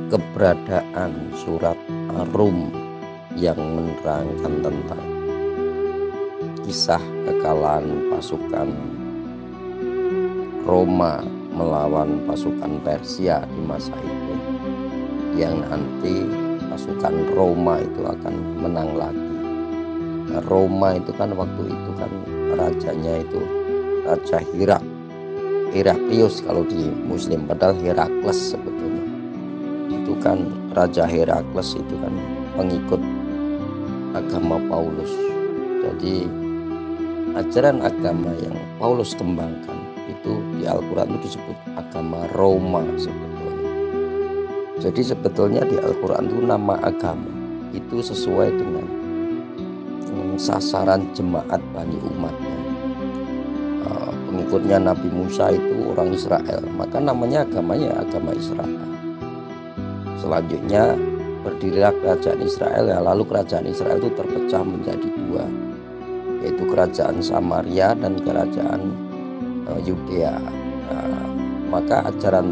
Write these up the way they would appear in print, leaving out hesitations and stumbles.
keberadaan surat Ar-Rum yang menerangkan tentang kisah kekalahan pasukan Roma melawan pasukan Persia di masa itu, yang nanti pasukan Roma itu akan menang lagi. Nah, Roma itu kan waktu itu kan rajanya itu Raja Heraklius kalau di Muslim, padahal Herakles sebetulnya. Itu kan Raja Herakles itu kan pengikut agama Paulus. Jadi ajaran agama yang Paulus kembangkan itu di Al-Quran itu disebut agama Roma sebetulnya. Jadi sebetulnya di Al-Quran itu nama agama itu sesuai dengan sasaran jemaat Bani umatnya. Pengikutnya Nabi Musa itu orang Israel, maka namanya agamanya agama Israel. Selanjutnya berdirilah kerajaan Israel, ya, lalu kerajaan Israel itu terpecah menjadi dua, yaitu kerajaan Samaria dan kerajaan Yudea. Maka ajaran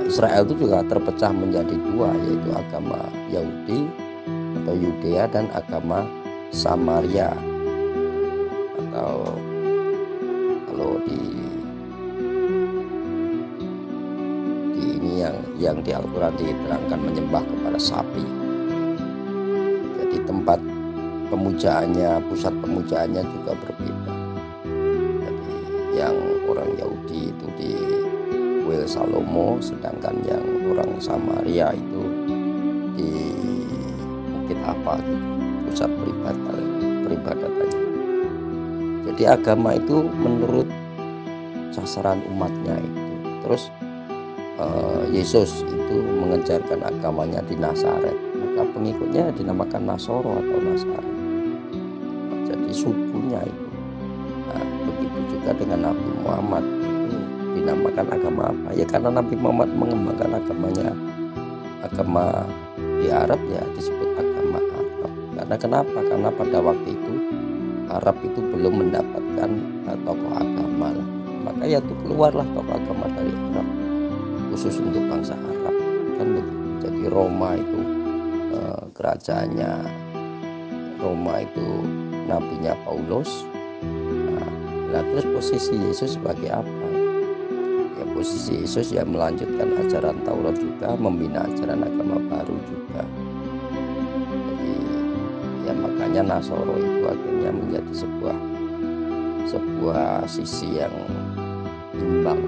Israel itu juga terpecah menjadi dua, yaitu agama Yahudi atau Yudea dan agama Samaria, atau kalau di ini yang di Al-Quran diterangkan menyembah kepada sapi. Jadi tempat pemujaannya, pusat pemujaannya juga berbeda. Jadi yang orang Yahudi itu di Kuil Salomo, sedangkan yang orang Samaria itu di Bukit apa gitu, pusat peribadatannya. Jadi agama itu menurut sasaran umatnya itu. Terus Yesus itu mengejarkan agamanya di Nazaret, maka pengikutnya dinamakan Nasoro atau Nazaret. Jadi sukunya itu. Nah, begitu juga dengan Nabi Muhammad itu dinamakan agama apa? Ya karena Nabi Muhammad mengembangkan agama di Arab, ya disebut agama Arab. Karena kenapa? Karena pada waktu itu Arab itu belum mendapatkan tokoh agama lah. Maka ya itu keluarlah tokoh agama dari Arab khusus untuk bangsa Arab kan begitu. Jadi Roma itu kerajaannya Roma itu nabinya Paulus. Nah terus posisi Yesus sebagai apa? Ya posisi Yesus ya melanjutkan ajaran Taurat juga, membina ajaran agama baru juga. Jadi ya makanya Nasoro itu akhirnya menjadi sebuah sisi yang imbang,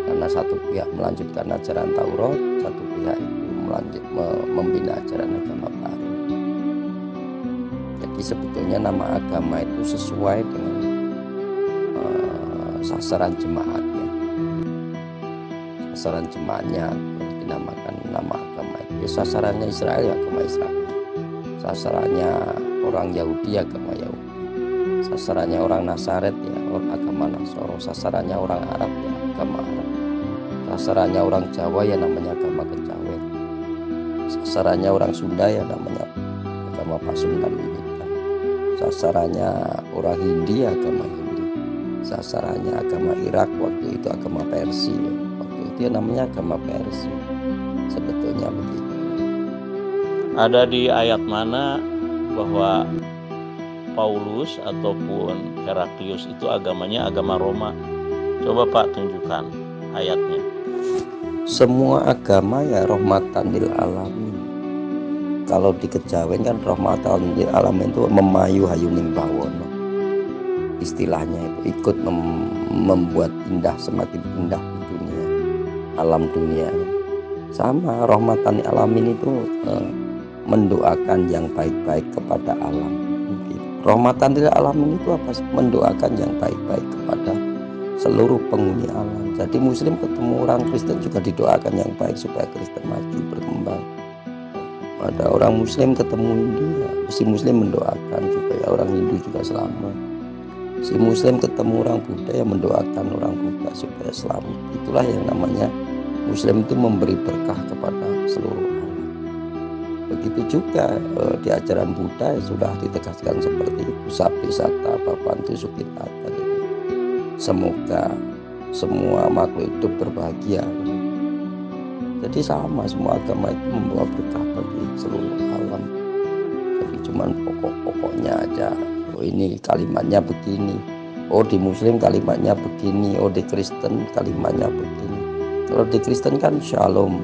karena satu pihak melanjutkan ajaran Taurat, satu pihak itu membina ajaran agama baru. Jadi sebetulnya nama agama itu sesuai dengan sasaran jemaatnya. Sasaran jemaatnya dinamakan nama agama itu. Ya, sasarannya Israel ya agama Israel. Sasarannya orang Yahudi agama Yahudi. Sasarannya orang Nazaret ya agama Nasoro. Sasarannya orang Arab ya agama Arab. Sasarannya orang Jawa ya namanya agama Kejawen. Sasarannya orang Sunda ya namanya agama Pasundan Mimika. Sasarannya orang Hindi ya agama Hindi. Sasarannya agama Irak waktu itu agama Persia. Waktu itu ya namanya agama Persia. Sebetulnya begitu. Ada di ayat mana bahwa Paulus ataupun Heraklius itu agamanya agama Roma? Coba Pak tunjukkan ayatnya. Semua agama ya rahmatan lil alamin. Kalau di Kejawen kan rahmatan lil alamin itu memayu hayuning bawono. Istilahnya itu ikut membuat indah, semakin indah di dunia, alam dunia. Sama rahmatan lil alamin itu mendoakan yang baik-baik kepada alam. Rahmatan lil alamin itu apa? Mendoakan yang baik-baik kepada seluruh penghuni alam. Jadi Muslim ketemu orang Kristen juga didoakan yang baik supaya Kristen maju berkembang. Ada orang Muslim ketemu India, si Muslim mendoakan supaya orang Hindu juga selamat. Si Muslim ketemu orang Buddha yang mendoakan orang Buddha supaya selamat. Itulah yang namanya Muslim itu memberi berkah kepada seluruh alam. Begitu juga di ajaran Buddha sudah ditegaskan seperti itu. Sapi sata bapantu sukitata. Semoga semua makhluk hidup berbahagia. Jadi sama, semua agama itu membawa berkah bagi seluruh alam. Jadi cuman pokok-pokoknya aja. Oh ini kalimatnya begini. Oh di Muslim kalimatnya begini. Oh di Kristen kalimatnya begini. Kalau di Kristen kan shalom,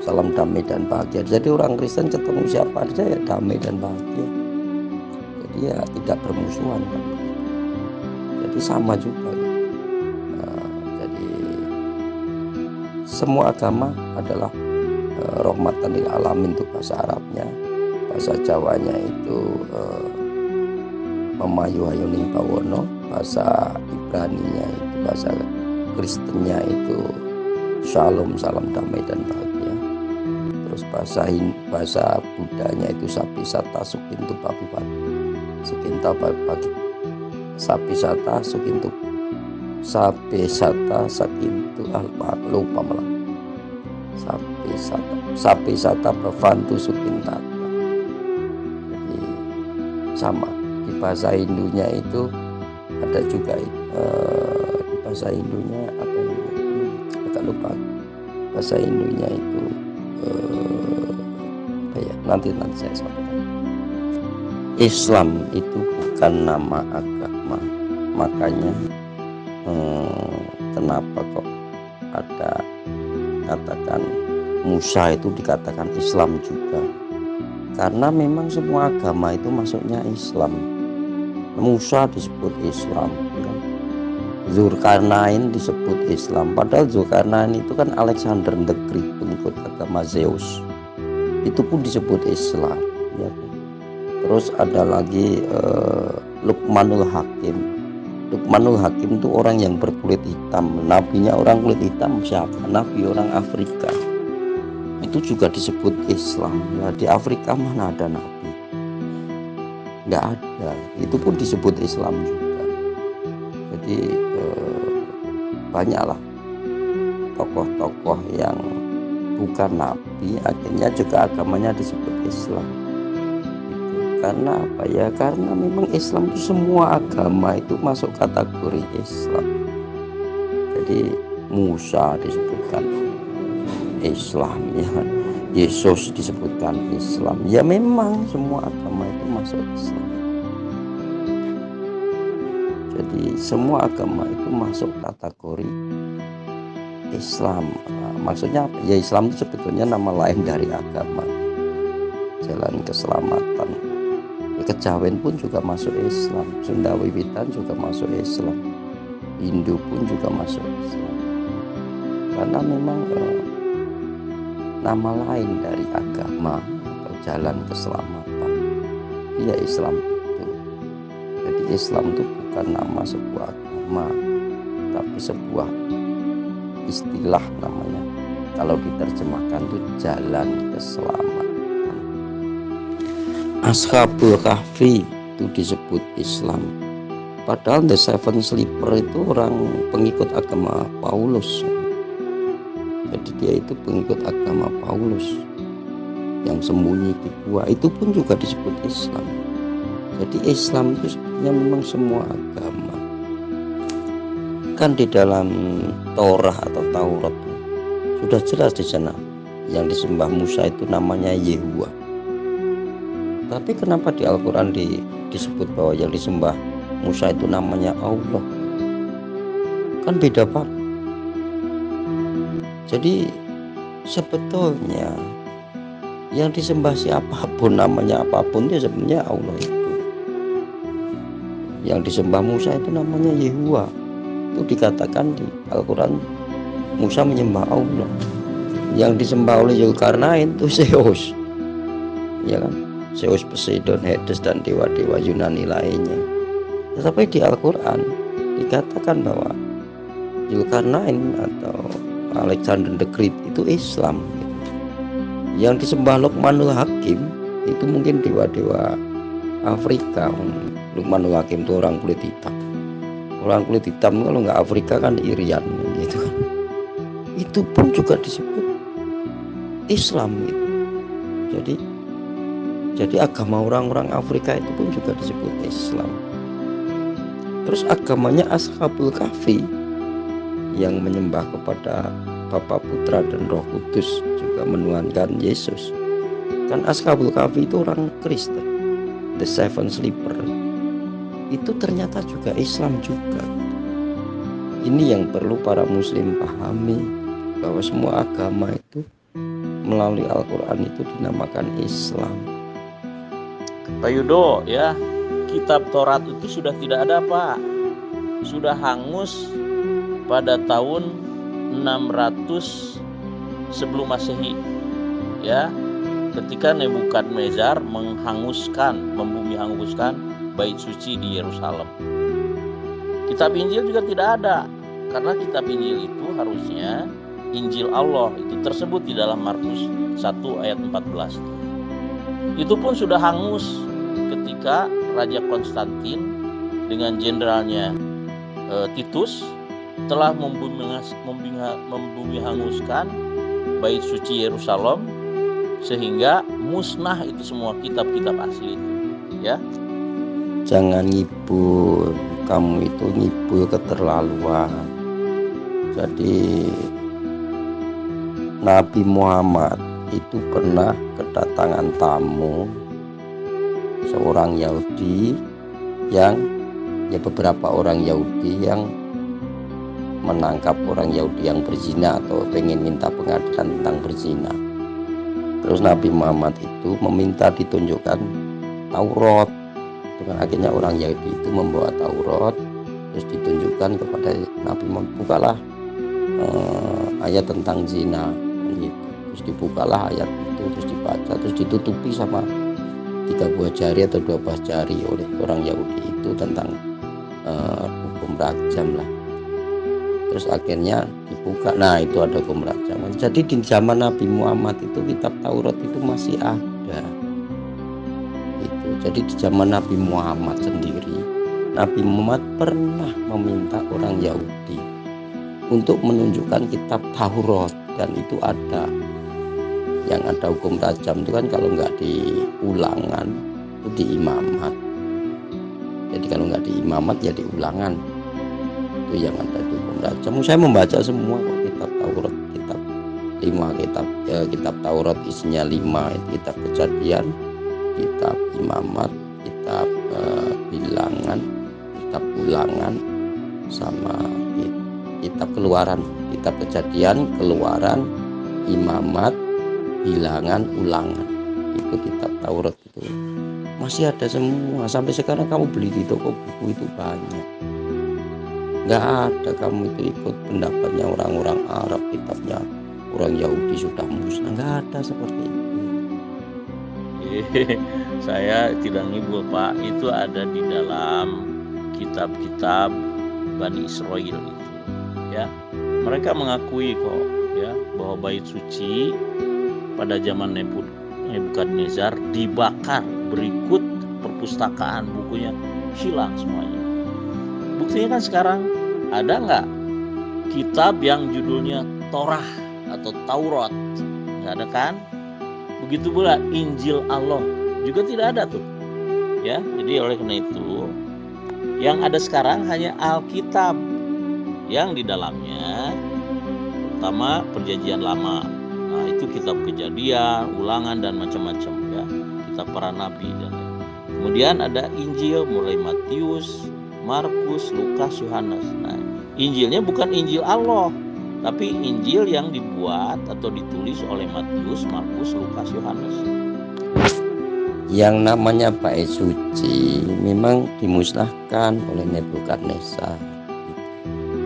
salam damai dan bahagia. Jadi orang Kristen ketemu siapa aja ya damai dan bahagia. Jadi ya tidak bermusuhan kan. Jadi sama juga. Jadi semua agama adalah rahmatan lil alamin itu bahasa Arabnya. Bahasa Jawanya itu Memayu Hayuning Bawono. Bahasa Ibraninya itu, bahasa Kristennya itu Shalom, salam damai dan bahagia. Terus bahasa Budanya itu Sapi Sata Sukintu Papipat. Sukinta Pagi Sapi Sata Sukintu Sapi Sata Sakintu lupa malah. Sapi Sata Bavantu Sukintata. Jadi sama. Di bahasa Hindunya itu ada juga di bahasa Hindunya apa agak lupa. Bahasa Hindunya itu apa ya, nanti saya sampaikan. Islam itu bukan nama agama, makanya kenapa kok ada katakan Musa itu dikatakan Islam juga, karena memang semua agama itu masuknya Islam. Musa disebut Islam, kan? Zulkarnain disebut Islam, padahal Zulkarnain itu kan Alexander the Great, pengikut agama Zeus, itu pun disebut Islam, ya. Terus ada lagi Luqmanul Hakim. Luqmanul Hakim itu orang yang berkulit hitam, nabinya orang kulit hitam siapa? Nabi orang Afrika, itu juga disebut Islam. Ya, di Afrika mana ada nabi? Nggak ada, itu pun disebut Islam juga. Jadi banyaklah tokoh-tokoh yang bukan nabi akhirnya juga agamanya disebut Islam. Karena apa ya? Karena memang Islam itu semua agama itu masuk kategori Islam. Jadi Musa disebutkan Islam, ya. Yesus disebutkan Islam. Ya memang semua agama itu masuk Islam. Jadi semua agama itu masuk kategori Islam. Maksudnya apa? Ya Islam itu sebetulnya nama lain dari agama. Jalan keselamatan. Kejawen pun juga masuk Islam, Sunda Wiwitan juga masuk Islam, Hindu pun juga masuk Islam. Karena memang nama lain dari agama atau jalan keselamatan, ya Islam itu. Jadi Islam itu bukan nama sebuah agama, tapi sebuah istilah namanya. Kalau diterjemahkan itu jalan keselamatan. Ashabul Kahfi itu disebut Islam, padahal The Seven Sleeper itu orang pengikut agama Paulus. Jadi dia itu pengikut agama Paulus yang sembunyi di gua, itu pun juga disebut Islam. Jadi Islam itu sebenarnya memang semua agama. Kan di dalam Torah atau Taurat sudah jelas di sana yang disembah Musa itu namanya Yehuwa. Tapi kenapa di Al-Quran disebut bahwa yang disembah Musa itu namanya Allah? Kan beda banget. Jadi sebetulnya yang disembah siapapun, namanya apapun, dia sebenarnya Allah itu. Yang disembah Musa itu namanya Yehuwa. Itu dikatakan di Al-Quran Musa menyembah Allah. Yang disembah oleh Zulkarnain itu Zeus, ya kan? Zeus, Poseidon, Hades dan dewa-dewa Yunani lainnya. Tetapi di Al-Quran dikatakan bahwa Zulkarnain atau Alexander the Great itu Islam. Yang disembah Luqmanul Hakim itu mungkin dewa-dewa Afrika. Luqmanul Hakim itu orang kulit hitam. Orang kulit hitam kalau nggak Afrika kan Irian gitu kan. Itu pun juga disebut Islam gitu. Jadi agama orang-orang Afrika itu pun juga disebut Islam. Terus agamanya Ashabul Kahfi yang menyembah kepada Bapa, Putra, dan Roh Kudus juga menuhankan Yesus. Kan Ashabul Kahfi itu orang Kristen, The Seven Sleeper itu ternyata juga Islam juga. Ini yang perlu para muslim pahami, bahwa semua agama itu melalui Al-Quran itu dinamakan Islam. Pak Yudo, ya, kitab Taurat itu sudah tidak ada, Pak. Sudah hangus pada tahun 600 sebelum Masehi, ya, ketika Nebukadnezar membumi hanguskan bait suci di Yerusalem. Kitab Injil juga tidak ada, karena kitab Injil itu harusnya Injil Allah itu tersebut di dalam Markus 1 ayat 14. Itu pun sudah hangus ketika Raja Konstantin dengan jenderalnya Titus telah membumi hanguskan bait suci Yerusalem, sehingga musnah itu semua kitab-kitab asli itu, ya. Jangan ngibul, kamu itu ngibul keterlaluan. Jadi Nabi Muhammad itu pernah kedatangan tamu seorang Yahudi yang beberapa orang Yahudi yang menangkap orang Yahudi yang berzina atau pengen minta pengadilan tentang berzina. Terus Nabi Muhammad itu meminta ditunjukkan Taurat. Dengan akhirnya orang Yahudi itu membawa Taurat, terus ditunjukkan kepada Nabi Muhammad, bukalah ayat tentang zina, gitu. Terus dibukalah ayat itu, terus dibaca, terus ditutupi sama 3 buah jari atau 2 buah jari oleh orang Yahudi itu tentang hukum rajam lah. Terus akhirnya dibuka, nah itu ada hukum rajam. Jadi di zaman Nabi Muhammad itu kitab Taurat itu masih ada. Jadi di zaman Nabi Muhammad sendiri, Nabi Muhammad pernah meminta orang Yahudi untuk menunjukkan kitab Taurat, dan itu ada. Yang ada hukum rajam itu kan kalau nggak di Ulangan itu di Imamat. Jadi kalau nggak di Imamat ya di Ulangan, itu yang ada di hukum rajam. Saya membaca semua kok kitab Taurat, kitab 5 kitab Taurat isinya 5, kitab Kejadian, kitab Imamat, kitab Bilangan, kitab Ulangan, sama kitab Keluaran. Kitab Kejadian, Keluaran, Imamat, Bilangan, Ulangan, itu kitab Taurat itu masih ada semua. Sampai sekarang kamu beli di toko buku itu banyak. Nggak ada kamu itu ikut pendapatnya orang-orang Arab, kitabnya orang Yahudi sudah musnah. Nggak ada seperti itu. Saya tidak ngibul, Pak. Itu ada di dalam kitab-kitab Bani Israel itu, ya. Mereka mengakui kok, ya, bahwa bait suci pada zaman Nebukadnezar dibakar, berikut perpustakaan bukunya hilang semuanya. Buktinya kan sekarang ada nggak kitab yang judulnya Torah atau Taurat? Nggak ada kan? Begitu pula Injil Allah juga tidak ada tuh, ya. Jadi oleh karena itu yang ada sekarang hanya Alkitab yang di dalamnya pertama Perjanjian Lama. Nah, itu kitab Kejadian, Ulangan, dan macam-macam, ya. Kitab para nabi dan lain. Kemudian ada Injil mulai Matius, Markus, Lukas, Yohanes. Nah, Injilnya bukan Injil Allah, tapi Injil yang dibuat atau ditulis oleh Matius, Markus, Lukas, Yohanes. Yang namanya bait suci memang dimusnahkan oleh Nebukadnezar.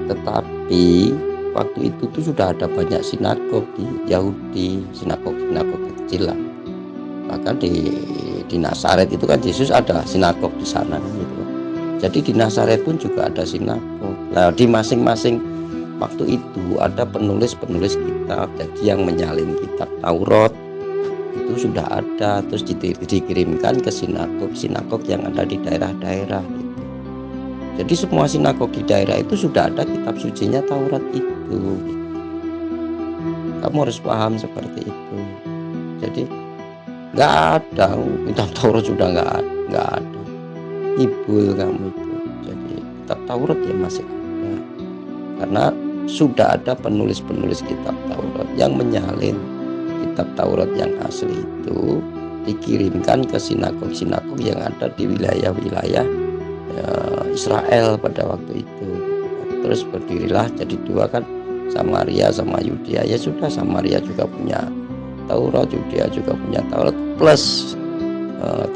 Tetapi waktu itu tuh sudah ada banyak sinagog di Yahudi, sinagog kecil lah. Bahkan di Nazaret itu kan Yesus ada sinagog di sana kan, gitu. Jadi di Nazaret pun juga ada sinagog. Nah, di masing-masing waktu itu ada penulis-penulis kitab. Jadi yang menyalin kitab Taurat itu sudah ada, terus dikirimkan ke sinagog yang ada di daerah-daerah gitu. Jadi semua sinagog di daerah itu sudah ada kitab sucinya Taurat itu. Kamu harus paham seperti itu. Jadi nggak ada kitab Taurat, sudah nggak ada. Ibul kamu itu. Jadi kitab Taurat ya masih ada. Karena sudah ada penulis-penulis kitab Taurat yang menyalin kitab Taurat yang asli itu dikirimkan ke sinagog-sinagog yang ada di wilayah-wilayah Israel pada waktu itu. Terus berdirilah jadi dua kan, Samaria sama Yudea. Ya sudah, Samaria juga punya Taurat, Yudea juga punya Taurat, plus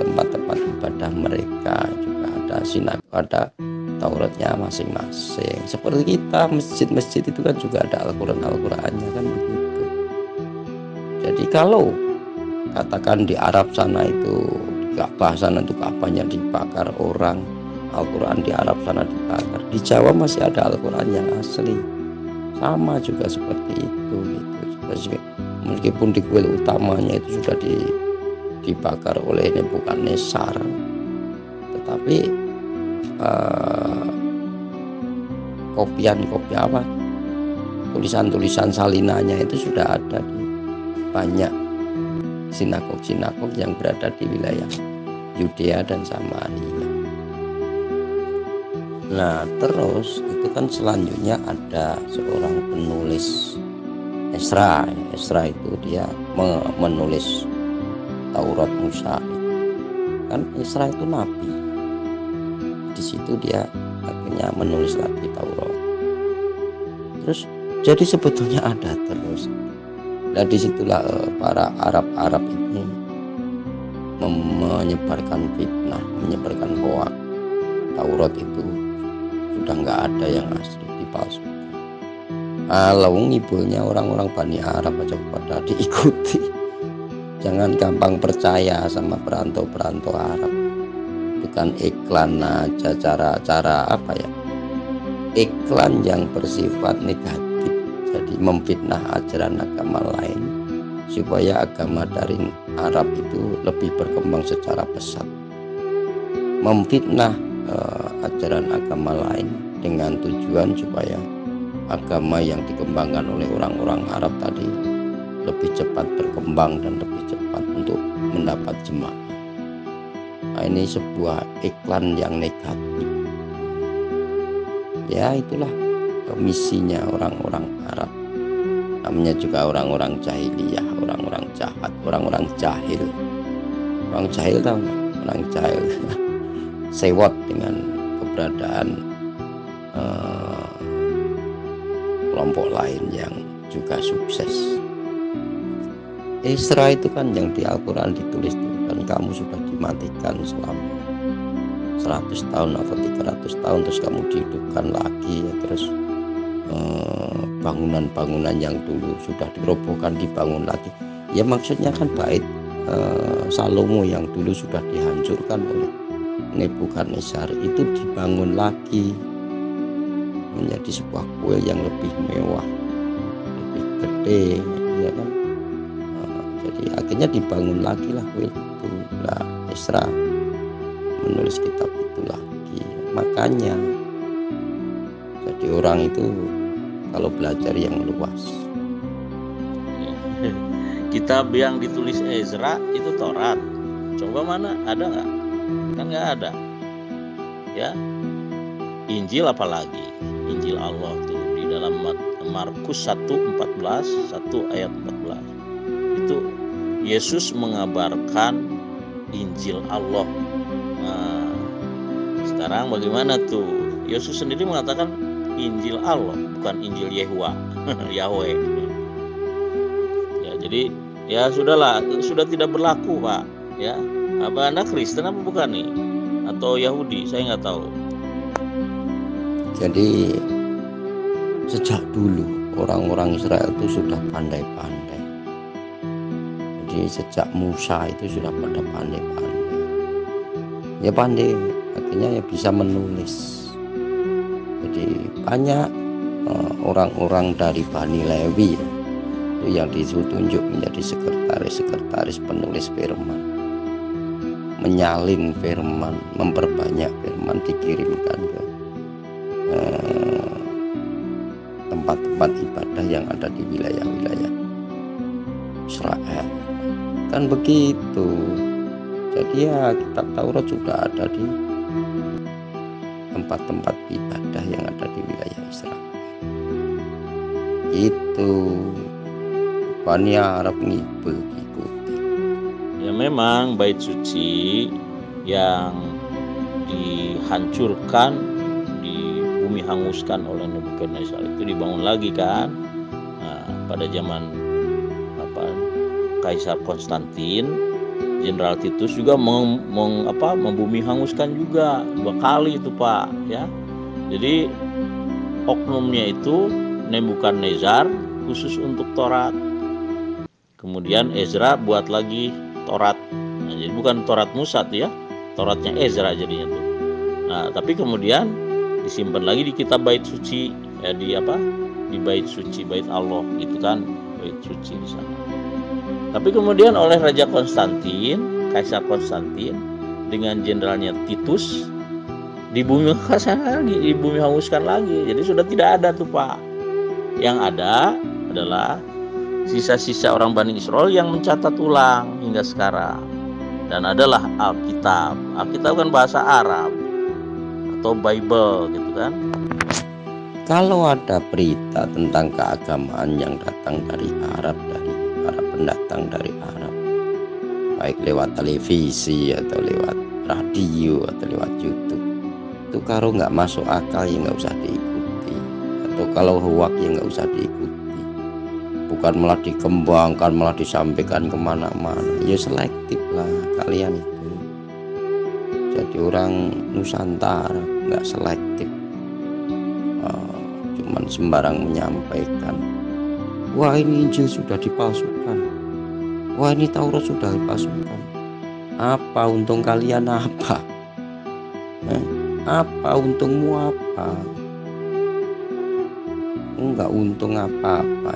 tempat-tempat ibadah mereka juga ada sinagog, ada Tauratnya masing-masing. Seperti kita, masjid-masjid itu kan juga ada Al-Qurannya kan begitu. Jadi kalau katakan di Arab sana itu, Ka'bah sana itu Ka'bahnya dibakar orang, Al-Quran di Arab sana dibakar, di Jawa masih ada Al-Quran yang asli. Sama juga seperti itu gitu. Meskipun di kuil utamanya itu sudah dibakar oleh Nebukadnezar, tetapi kopian apa, tulisan-tulisan salinannya itu sudah ada di banyak sinagog-sinagog yang berada di wilayah Yudea dan Samaria. Nah, terus itu kan selanjutnya ada seorang penulis Ezra. Ezra itu dia menulis Taurat Musa. Kan Ezra itu nabi. Di situ dia akhirnya menulis lagi Taurat. Terus jadi sebetulnya ada terus. Nah, disitulah para Arab ini menyebarkan fitnah, menyebarkan hoak. Taurat itu sudah nggak ada yang asli, dipalsukan. Kalau ngibulnya orang-orang Bani Arab aja pada diikuti. Jangan gampang percaya sama perantau-perantau Arab. Bukan iklan aja, cara apa ya, iklan yang bersifat negatif, jadi memfitnah ajaran agama lain supaya agama dari Arab itu lebih berkembang secara pesat, memfitnah ajaran agama lain dengan tujuan supaya agama yang dikembangkan oleh orang-orang Arab tadi lebih cepat berkembang dan lebih cepat untuk mendapat jemaah. Nah, ini sebuah iklan yang negatif. Ya, itulah misinya orang-orang Arab. Namanya juga orang-orang jahiliyah, orang-orang jahat, orang-orang jahil. Orang jahil tahu nggak? Orang jahil sewot dengan keberadaan kelompok lain yang juga sukses. Ezra itu kan yang di Al-Quran ditulis dan kamu sudah dimatikan selama 100 tahun atau 300 tahun, terus kamu dihidupkan lagi ya, terus bangunan-bangunan yang dulu sudah dirobohkan dibangun lagi. Ya maksudnya kan bait Salomo yang dulu sudah dihancurkan oleh Nebukadnezar itu dibangun lagi menjadi sebuah kuil yang lebih mewah, lebih gede, ya kan. Jadi akhirnya dibangun lagi lah kuil itu. Nah, Ezra menulis kitab itu lagi. Makanya jadi orang itu kalau belajar yang luas. Kitab yang ditulis Ezra itu Taurat. Coba mana ada nggak? Kan nggak ada. Ya, Injil apalagi? Injil Allah tuh di dalam Markus 1:14, 1 ayat 14. Itu Yesus mengabarkan Injil Allah. Nah, sekarang bagaimana tuh? Yesus sendiri mengatakan Injil Allah, bukan Injil Yehua, Yahweh. Ya, jadi ya sudahlah, sudah tidak berlaku, Pak. Ya, apa Anda Kristen apa bukan nih? Atau Yahudi? Saya nggak tahu. Jadi sejak dulu orang-orang Israel itu sudah pandai-pandai. Jadi sejak Musa itu sudah pada pandai-pandai. Ya pandai, artinya ya bisa menulis. Jadi banyak orang-orang dari Bani Lewi itu yang ditunjuk menjadi sekretaris penulis firman, menyalin firman, memperbanyak firman, dikirimkan ke tempat-tempat ibadah yang ada di wilayah-wilayah Israel. Kan begitu. Jadi ya kitab Taurat sudah ada di tempat-tempat ibadah yang ada di wilayah Israel. Itu Bani Arab ngikut. Ya memang bait suci yang dihancurkan, bumi hanguskan oleh Nebukadnezar itu dibangun lagi kan. Nah, pada zaman Kaisar Konstantin, Jenderal Titus juga membumi hanguskan juga 2 kali itu Pak ya. Jadi oknumnya itu Nebukadnezar khusus untuk Taurat. Kemudian Ezra buat lagi Taurat. Nah, jadi bukan Taurat Musa tuh ya, Tauratnya Ezra jadinya tuh. Nah, tapi kemudian disimpan lagi di kitab bait suci ya, di bait suci, bait Allah gitu kan, bait suci di sana. Tapi kemudian oleh Raja Konstantin, Kaisar Konstantin dengan jenderalnya Titus dibumi hanguskan lagi. Jadi sudah tidak ada tuh Pak. Yang ada adalah sisa-sisa orang Bani Israel yang mencatat ulang hingga sekarang. Dan adalah Alkitab. Alkitab kan bahasa Arab atau Bible gitu kan. Kalau ada berita tentang keagamaan yang datang dari Arab, dari para pendatang dari Arab, baik lewat televisi atau lewat radio atau lewat YouTube, itu kalau nggak masuk akal ya nggak usah diikuti, atau kalau hoak ya nggak usah diikuti. Bukan malah dikembangkan, malah disampaikan kemana-mana. Ya selektif lah kalian itu. Jadi orang Nusantara nggak selektif, cuman sembarang menyampaikan. Wah ini Injil sudah dipalsukan, wah ini Taurat sudah dipalsukan. Apa untung kalian apa? Apa untungmu apa? Enggak untung apa-apa.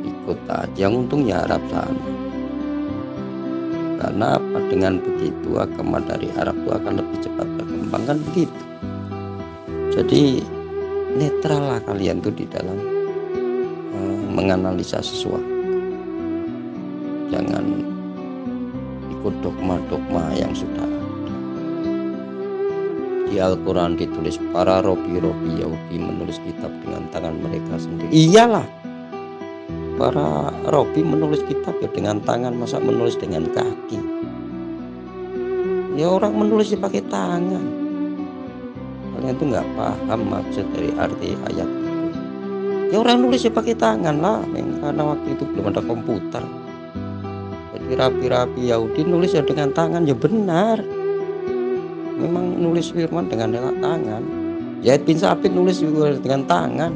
Ikut aja, yang untungnya Arab sana. Karena apa? Dengan begitu agama dari Arab itu akan lebih cepat berkembang kan begitu. Jadi netral lah kalian tuh di dalam menganalisa sesuatu. Jangan ikut dogma-dogma yang sudah ada. Di Al-Quran ditulis para robi-robi Yahudi menulis kitab dengan tangan mereka sendiri. Iyalah, para robi menulis kitab ya dengan tangan, masa menulis dengan kaki? Ya orang menulis pakai tangan. Kalian tuh nggak paham maksud dari arti ayat itu. Ya orang nulis ya pakai tangan lah, karena waktu itu belum ada komputer. Jadi rabi-rabi Yahudi nulis ya dengan tangan, ya benar. Memang nulis firman dengan tangan. Zaid bin Sabit nulis juga dengan tangan.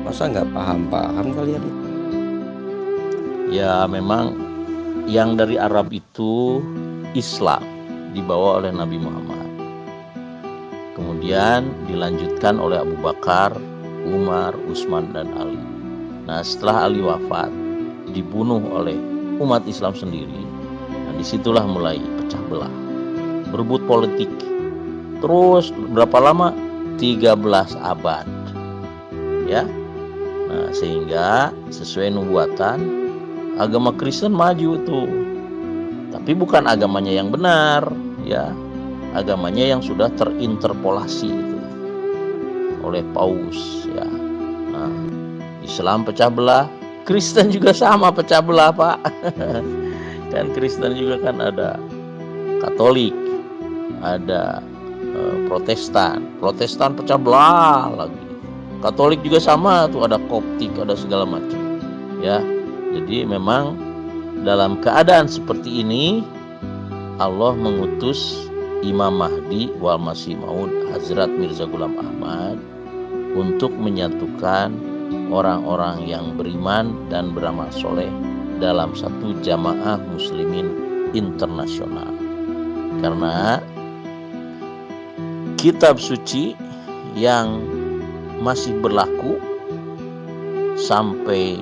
Masa nggak paham kalian itu? Ya memang yang dari Arab itu Islam dibawa oleh Nabi Muhammad. Kemudian dilanjutkan oleh Abu Bakar, Umar, Utsman, dan Ali. Nah setelah Ali wafat, dibunuh oleh umat Islam sendiri. Nah disitulah mulai pecah belah, berebut politik. Terus berapa lama? 13 abad. Ya. Nah sehingga sesuai nubuatan agama Kristen maju tuh. Tapi bukan agamanya yang benar, ya. Agamanya yang sudah terinterpolasi itu oleh Paus ya. Nah, Islam pecah belah, Kristen juga sama pecah belah Pak. Kan Kristen juga kan ada Katolik, ada Protestan pecah belah lagi. Katolik juga sama tuh, ada Koptik, ada segala macam. Ya, jadi memang dalam keadaan seperti ini Allah mengutus Imam Mahdi wal Masih Maud Hazrat Mirza Ghulam Ahmad untuk menyatukan orang-orang yang beriman dan beramal soleh dalam satu jamaah muslimin internasional. Karena kitab suci yang masih berlaku sampai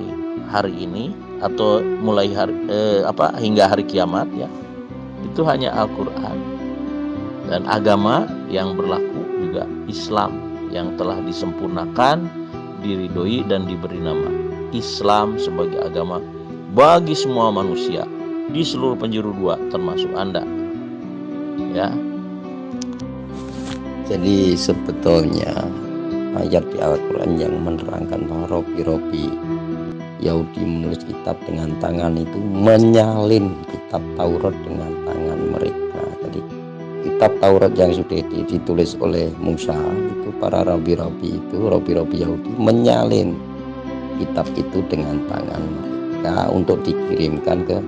hari ini atau mulai hingga hari kiamat ya, itu hanya Al-Quran. Dan agama yang berlaku juga Islam yang telah disempurnakan, diridhoi dan diberi nama Islam sebagai agama bagi semua manusia di seluruh penjuru dunia termasuk Anda. Ya. Jadi sebetulnya ayat di Al-Quran yang menerangkan bahwa Robi Yahudi menulis kitab dengan tangan itu menyalin kitab Taurat dengan tangan mereka. Jadi kitab Taurat yang sudah ditulis oleh Musa itu, para Robi Yahudi menyalin kitab itu dengan tangan mereka untuk dikirimkan ke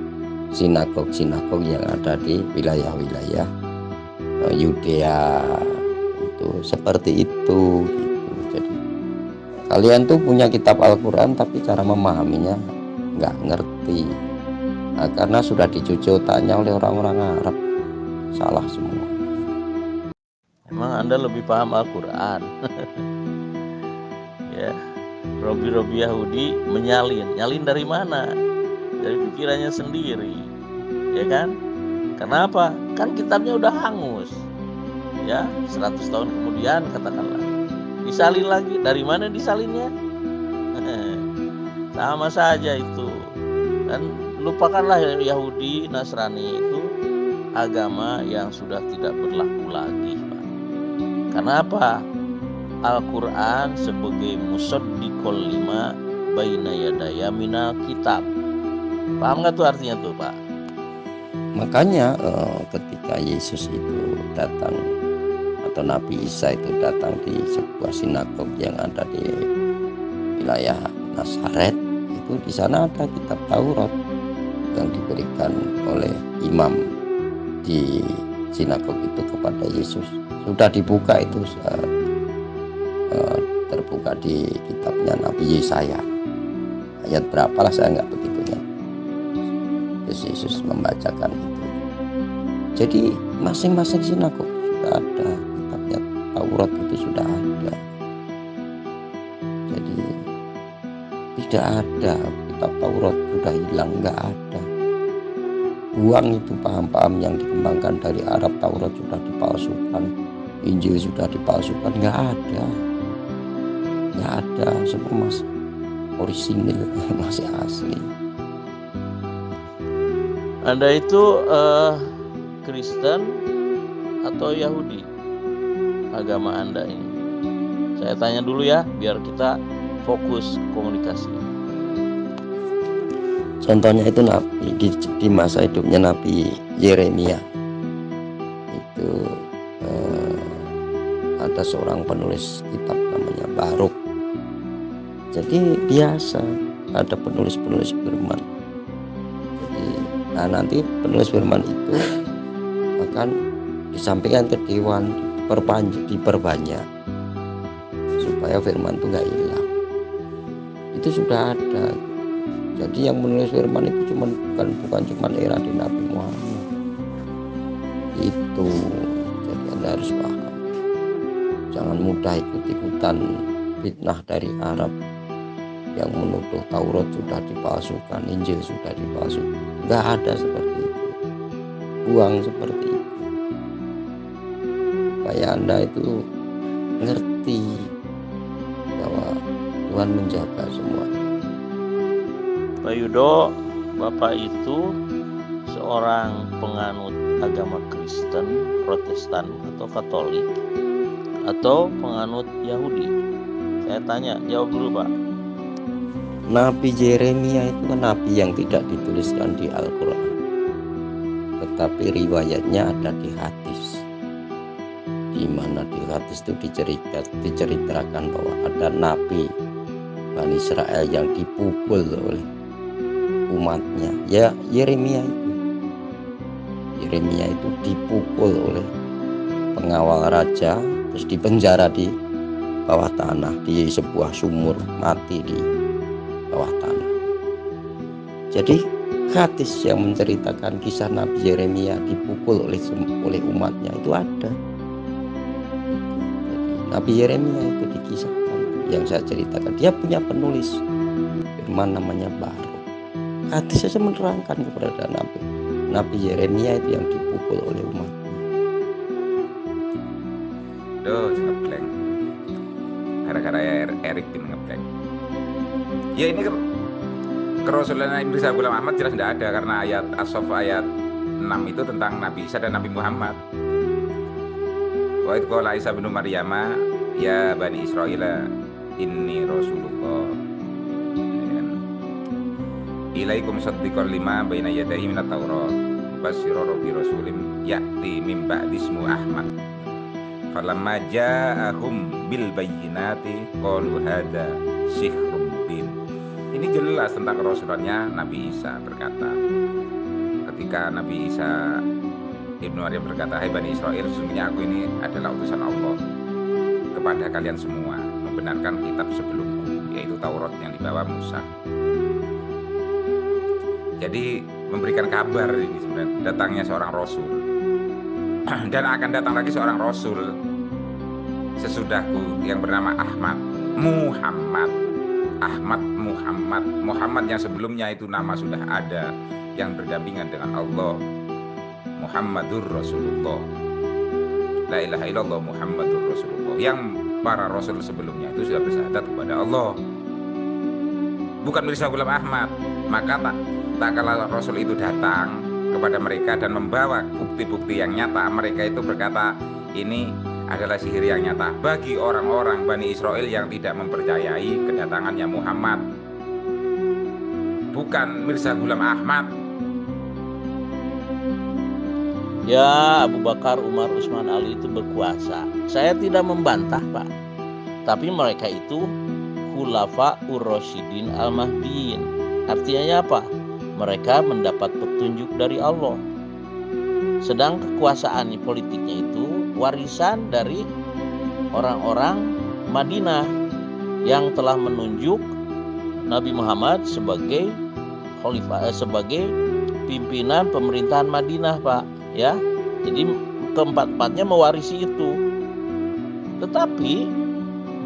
sinagog-sinagog yang ada di wilayah-wilayah Yudea. Itu seperti itu gitu. Jadi kalian tuh punya kitab Al-Quran tapi cara memahaminya nggak ngerti. Nah, karena sudah dicuci otaknya oleh orang-orang Arab, salah semua. Emang Anda lebih paham Al-Quran? Ya, Robi Yahudi nyalin dari mana? Dari pikirannya sendiri, ya kan? Kenapa? Kan kitabnya udah hangus, ya 100 tahun kemudian katakanlah disalin lagi. Dari mana disalinnya? Sama saja itu. Dan lupakanlah Yahudi Nasrani itu agama yang sudah tidak berlaku lagi, Pak. Kenapa? Al-Quran sebagai musaddiqul lima baina yadaya minal kitab. Paham nggak tuh artinya tuh, Pak? Makanya ketika Yesus itu datang, atau Nabi Isa itu datang di sebuah sinagog yang ada di wilayah Nazaret, itu di sana ada kitab Taurat yang diberikan oleh imam di sinagog itu kepada Yesus. Sudah dibuka itu, terbuka di kitabnya Nabi Yesaya. Ayat berapalah saya nggak begitu ingat. Terus Yesus membacakan itu. Jadi masing-masing sinagog sudah ada kitabnya Taurat, itu sudah ada. Jadi tidak ada kitab Taurat, sudah hilang, nggak ada. Buang itu paham-paham yang dikembangkan dari Arab. Taurat sudah dipalsukan, Injil sudah dipalsukan, nggak ada. Semua masih orisinil, masih asli. Anda itu Kristen atau Yahudi agama Anda ini? Saya tanya dulu ya, biar kita fokus komunikasi. Contohnya itu Nabi di masa hidupnya Nabi Yeremia itu ada seorang penulis kitab namanya Baruk. Jadi biasa ada penulis firman. Jadi nanti penulis firman itu akan disampaikan ke dewan, diperbanyak supaya firman itu nggak hilang. Itu sudah ada. Jadi yang menulis firman itu bukan cuma era di Nabi Muhammad. Itu jadi Anda harus paham. Jangan mudah ikut-ikutan fitnah dari Arab yang menuduh Taurat sudah dipalsukan, Injil sudah dipalsukan. Nggak ada seperti itu. Buang seperti itu. Supaya Anda itu ngerti bahwa Tuhan menjaga semua. Pak Yudo, Bapak itu seorang penganut agama Kristen, Protestan atau Katolik, atau penganut Yahudi? Saya tanya, jawab dulu Pak. Nabi Yeremia itu kan nabi yang tidak dituliskan di Al-Quran, tetapi riwayatnya ada di hadis, di mana di hadis itu diceritakan bahwa ada nabi Bani Israel yang dipukul oleh umatnya. Ya, Yeremia itu dipukul oleh pengawal raja, terus dipenjara di bawah tanah di sebuah sumur, mati di bawah tanah. Jadi hadis yang menceritakan kisah Nabi Yeremia dipukul oleh umatnya itu ada. Nabi Yeremia itu dikisahkan yang saya ceritakan, dia punya penulis firman namanya Baruk. Hadis saja menerangkan kepada Nabi Yeremia itu yang dipukul oleh umatnya. Ngeblank gara-gara Erik bin ngeblank. Ya ini kerasulan Nabi Isa Ghulam Ahmad jelas tidak ada, karena ayat As-Saff ayat 6 itu tentang Nabi Isa dan Nabi Muhammad. Wa idh qala Isa bin Maryam ya Bani Israil inni Rasulullah ilaikum musaddiqan lima baina yadayhi minat Taurat mubasyshiran bi rasulin ya'ti min ba'di ismu Ahmad falamma ja'ahum bil bayyinati qalu hadza sihrun mubin. Ini jelas tentang kerasulannya Nabi Isa berkata, ketika Nabi Isa Ibnu Maryam berkata, hai Bani Israel, sesungguhnya aku ini adalah utusan Allah kepada kalian semua, membenarkan kitab sebelumku, yaitu Taurat yang dibawa Musa. Jadi memberikan kabar ini sebenarnya datangnya seorang Rasul. Dan akan datang lagi seorang Rasul sesudahku yang bernama Muhammad yang sebelumnya itu nama sudah ada, yang berdampingan dengan Allah, Muhammadur Rasulullah, la ilaha illallah Muhammadur Rasulullah. Yang para Rasul sebelumnya itu sudah bersyahadat kepada Allah, bukan Mirza Ghulam Ahmad. Maka tak kala Rasul itu datang kepada mereka dan membawa bukti-bukti yang nyata, mereka itu berkata ini adalah sihir yang nyata bagi orang-orang Bani Israel yang tidak mempercayai kedatangannya Muhammad, bukan Mirza Ghulam Ahmad. Ya, Abu Bakar, Umar, Utsman, Ali itu berkuasa. Saya tidak membantah, Pak. Tapi mereka itu khulafa ur-rasyidin al-mahdiin. Artinya apa? Mereka mendapat petunjuk dari Allah. Sedang kekuasaan politiknya itu warisan dari orang-orang Madinah yang telah menunjuk Nabi Muhammad sebagai khalifah, sebagai pimpinan pemerintahan Madinah, Pak. Ya, jadi keempat-empatnya mewarisi itu. Tetapi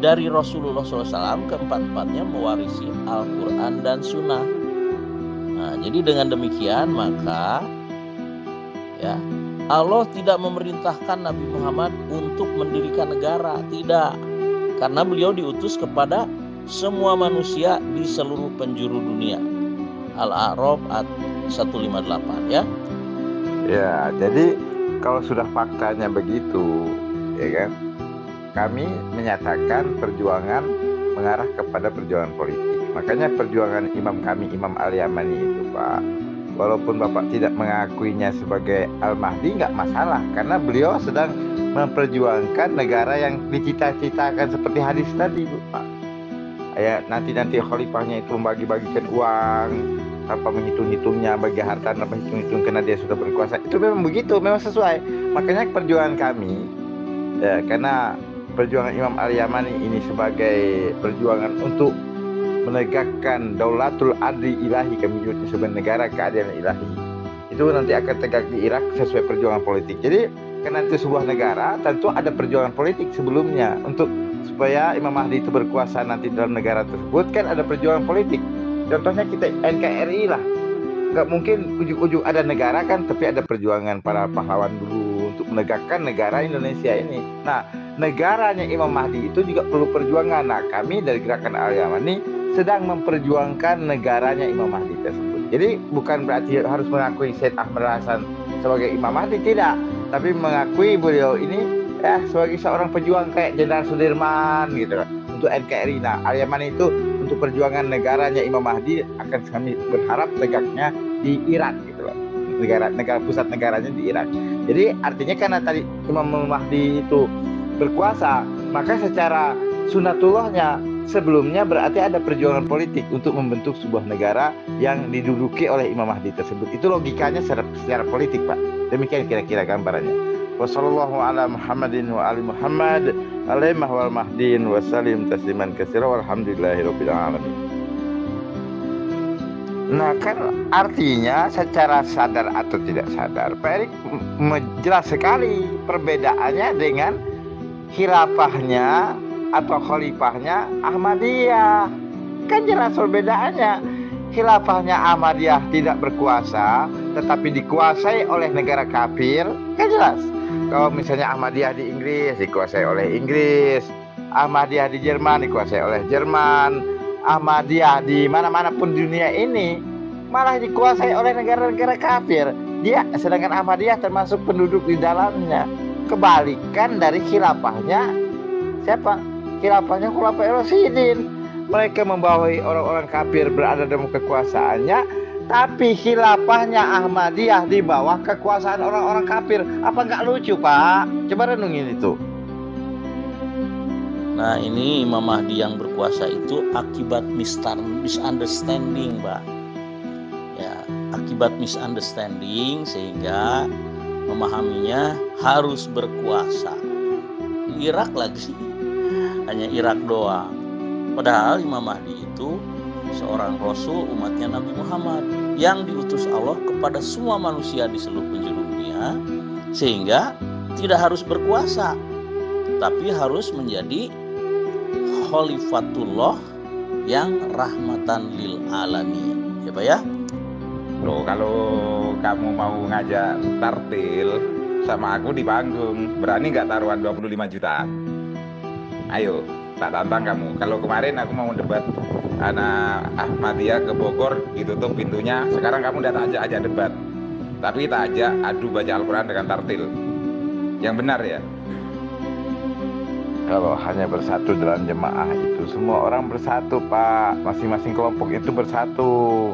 dari Rasulullah SAW keempat-empatnya mewarisi Al-Quran dan Sunnah. Nah, jadi dengan demikian maka ya Allah tidak memerintahkan Nabi Muhammad untuk mendirikan negara, tidak. Karena beliau diutus kepada semua manusia di seluruh penjuru dunia. Al-A'raf 158 ya. Ya, jadi kalau sudah faktanya begitu, ya kan, kami menyatakan perjuangan mengarah kepada perjuangan politik. Makanya perjuangan imam kami, Imam Al-Yamani itu, Pak, walaupun Bapak tidak mengakuinya sebagai Al-Mahdi, nggak masalah, karena beliau sedang memperjuangkan negara yang dicita-citakan seperti hadis tadi, Pak. Ya, nanti khalifahnya itu membagi-bagikan uang tanpa menghitung-hitungnya, bagi harta tanpa hitung-hitung karena dia sudah berkuasa. Itu memang begitu, memang sesuai. Makanya perjuangan kami ya, karena perjuangan Imam Al-Yamani ini sebagai perjuangan untuk menegakkan daulatul adli ilahi, kami menyebutnya sebagai negara keadilan ilahi, itu nanti akan tegak di Irak sesuai perjuangan politik. Jadi karena itu sebuah negara, tentu ada perjuangan politik sebelumnya untuk supaya Imam Mahdi itu berkuasa nanti dalam negara tersebut, kan ada perjuangan politik. Contohnya kita NKRI lah, nggak mungkin ujuk-ujuk ada negara kan, tapi ada perjuangan para pahlawan dulu untuk menegakkan negara Indonesia ini. Nah, negaranya Imam Mahdi itu juga perlu perjuangan. Nah, kami dari Gerakan Al-Yamani sedang memperjuangkan negaranya Imam Mahdi tersebut. Jadi bukan berarti harus mengakui Syed Ahmad Hasan sebagai Imam Mahdi, tidak, tapi mengakui beliau ini ya sebagai seorang pejuang kayak Jenderal Sudirman gitu kan, untuk NKRI. Nah, Al-Yamani itu untuk perjuangan negaranya Imam Mahdi akan kami berharap tegaknya di Irak gitu loh. Negara pusat negaranya di Irak. Jadi artinya karena tadi Imam Mahdi itu berkuasa, maka secara sunatullahnya sebelumnya berarti ada perjuangan politik untuk membentuk sebuah negara yang diduduki oleh Imam Mahdi tersebut. Itu logikanya secara politik, Pak. Demikian kira-kira gambarannya. Wassallallahu ala Muhammadin wa ali Muhammad alaimah wal mahdin wa salim tasliman katsira walhamdulillahirabbil alamin. Nah, kan artinya secara sadar atau tidak sadar, Pak Erik jelas sekali perbedaannya dengan khilafahnya atau khalifahnya Ahmadiyah. Kan jelas perbedaannya. Khilafahnya Ahmadiyah tidak berkuasa, tetapi dikuasai oleh negara kafir, kan jelas. Kalau misalnya Ahmadiyah di Inggris dikuasai oleh Inggris, Ahmadiyah di Jerman dikuasai oleh Jerman, Ahmadiyah di mana-mana pun dunia ini malah dikuasai oleh negara-negara kafir. Dia sedangkan Ahmadiyah termasuk penduduk di dalamnya. Kebalikan dari khilafahnya Siapa? Khilafahnya Khulafaur Rasyidin. Mereka membawahi orang-orang kafir berada dalam kekuasaannya, tapi khilafahnya Ahmadiyah di bawah kekuasaan orang-orang kafir. Apa nggak lucu, Pak? Coba renungin itu. Nah, ini Imam Mahdi yang berkuasa itu akibat misunderstanding, Pak. Ya, akibat misunderstanding sehingga memahaminya harus berkuasa. Di Irak lagi, hanya Irak doang. Padahal Imam Mahdi itu seorang rasul umatnya Nabi Muhammad yang diutus Allah kepada semua manusia di seluruh penjuru dunia, sehingga tidak harus berkuasa, tapi harus menjadi Khalifatullah yang rahmatan lil alamin. Ya Pak ya? Loh, kalau kamu mau ngajak tartil sama aku di panggung, berani nggak taruhan 25 juta? Ayo, tak tantang kamu. Kalau kemarin aku mau debat anak Ahmadiyah ke Bogor, ditutup pintunya. Sekarang kamu udah tak ajak debat, tapi tak ajak adu baca Al-Quran dengan tartil. Yang benar ya? Kalau hanya bersatu dalam jemaah itu, semua orang bersatu, Pak. Masing-masing kelompok itu bersatu.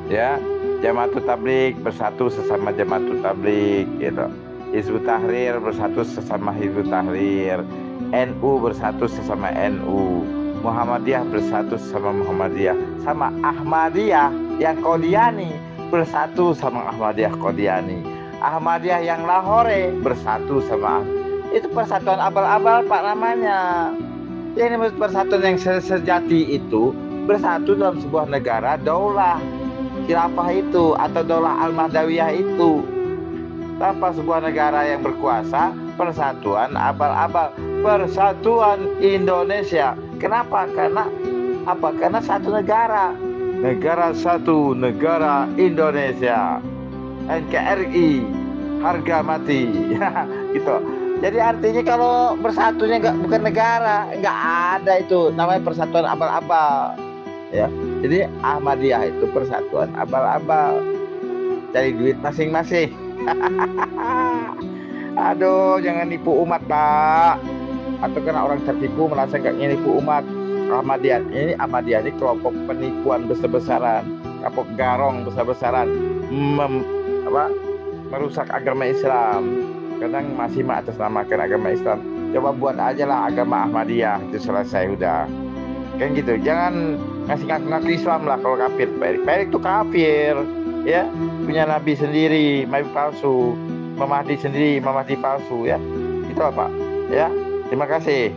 Ya, Jamaatul Tabligh bersatu sesama Jamaatul Tabligh, gitu. Hizbut Tahrir bersatu sesama Hizbut Tahrir. NU bersatu sesama NU. Muhammadiyah bersatu sama Muhammadiyah. Sama Ahmadiyah yang Qadiani bersatu sama Ahmadiyah Qadiani. Ahmadiyah yang Lahore bersatu sama. Itu persatuan abal-abal, Pak, namanya. Yang ini persatuan yang sejati itu bersatu dalam sebuah negara daulah khilafah itu atau daulah Al-Mahdawiyah itu. Tanpa sebuah negara yang berkuasa, persatuan abal-abal, persatuan Indonesia. Kenapa? Karena apa? Karena satu negara. Negara satu, negara Indonesia. NKRI, harga mati. Gitu. Jadi artinya kalau bersatunya bukan negara, nggak ada itu namanya persatuan abal-abal. Ya. Jadi Ahmadiyah itu persatuan abal-abal. Cari duit masing-masing. Aduh, jangan nipu umat, Pak. Atau karena orang tertipu merasa nggak nipu umat. Ahmadiyah ini kelompok penipuan besar-besaran, kelompok garong besar-besaran, merusak agama Islam. Kadang masih mengatasnamakan agama Islam. Coba buat aja lah agama Ahmadiyah, itu selesai udah. Kan gitu. Jangan ngasih ngaku-ngaku Islam lah kalau kafir. Pak Erik itu kafir, ya, punya nabi sendiri, nabi palsu, Mahdi sendiri, Mahdi palsu, ya. Itu apa? Ya. Terima kasih.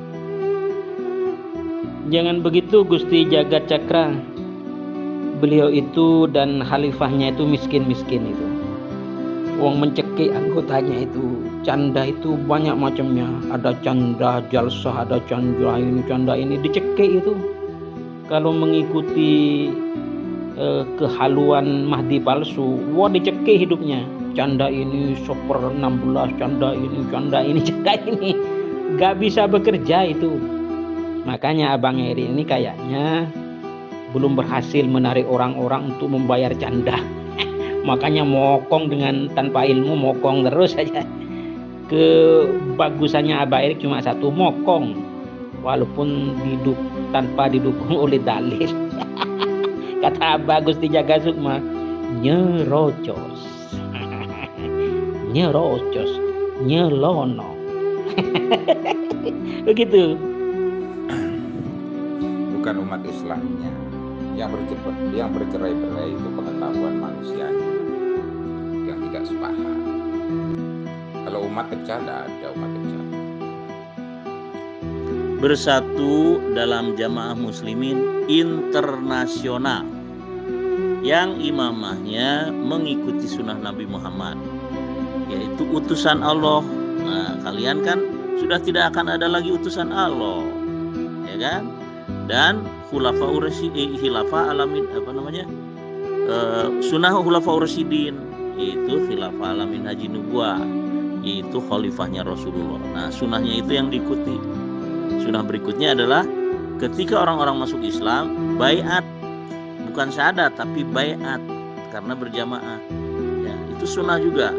Jangan begitu Gusti Jagat Cakra. Beliau itu dan khalifahnya itu miskin-miskin itu. Uang mencekik anggotanya itu. Canda itu banyak macamnya. Ada canda jalsah, ada canda ini dicekik itu. Kalau mengikuti kehaluan Mahdi palsu, wah dicekik hidupnya. Canda ini super 16, canda ini. Gak bisa bekerja itu. Makanya Abang Eri ini kayaknya belum berhasil menarik orang-orang untuk membayar canda. Makanya mokong dengan tanpa ilmu, mokong terus saja. Kebagusannya Abang Eri cuma satu, mokong. Walaupun tanpa didukung oleh dalil. Kata Abah Gusti Jaga Sukma, nyerocos, nyelono. Begitu. Bukan umat Islamnya yang bercerai-berai, itu pengetahuan manusianya yang tidak sepaham. Kalau umat pecah, tidak ada umat pecah. Bersatu dalam jamaah muslimin internasional yang imamahnya mengikuti sunnah Nabi Muhammad, yaitu utusan Allah. Nah, kalian kan sudah tidak akan ada lagi utusan Allah, ya kan? Dan khulafaur rasyidin, khilafah alamin sunnah khulafaur rasyidin, yaitu khilafah alamin haji nubuwah, yaitu khalifahnya Rasulullah. Nah, sunnahnya itu yang diikuti. Sunnah berikutnya adalah ketika orang-orang masuk Islam, baiat, bukan syahadat tapi baiat karena berjamaah. Ya, itu sunnah juga.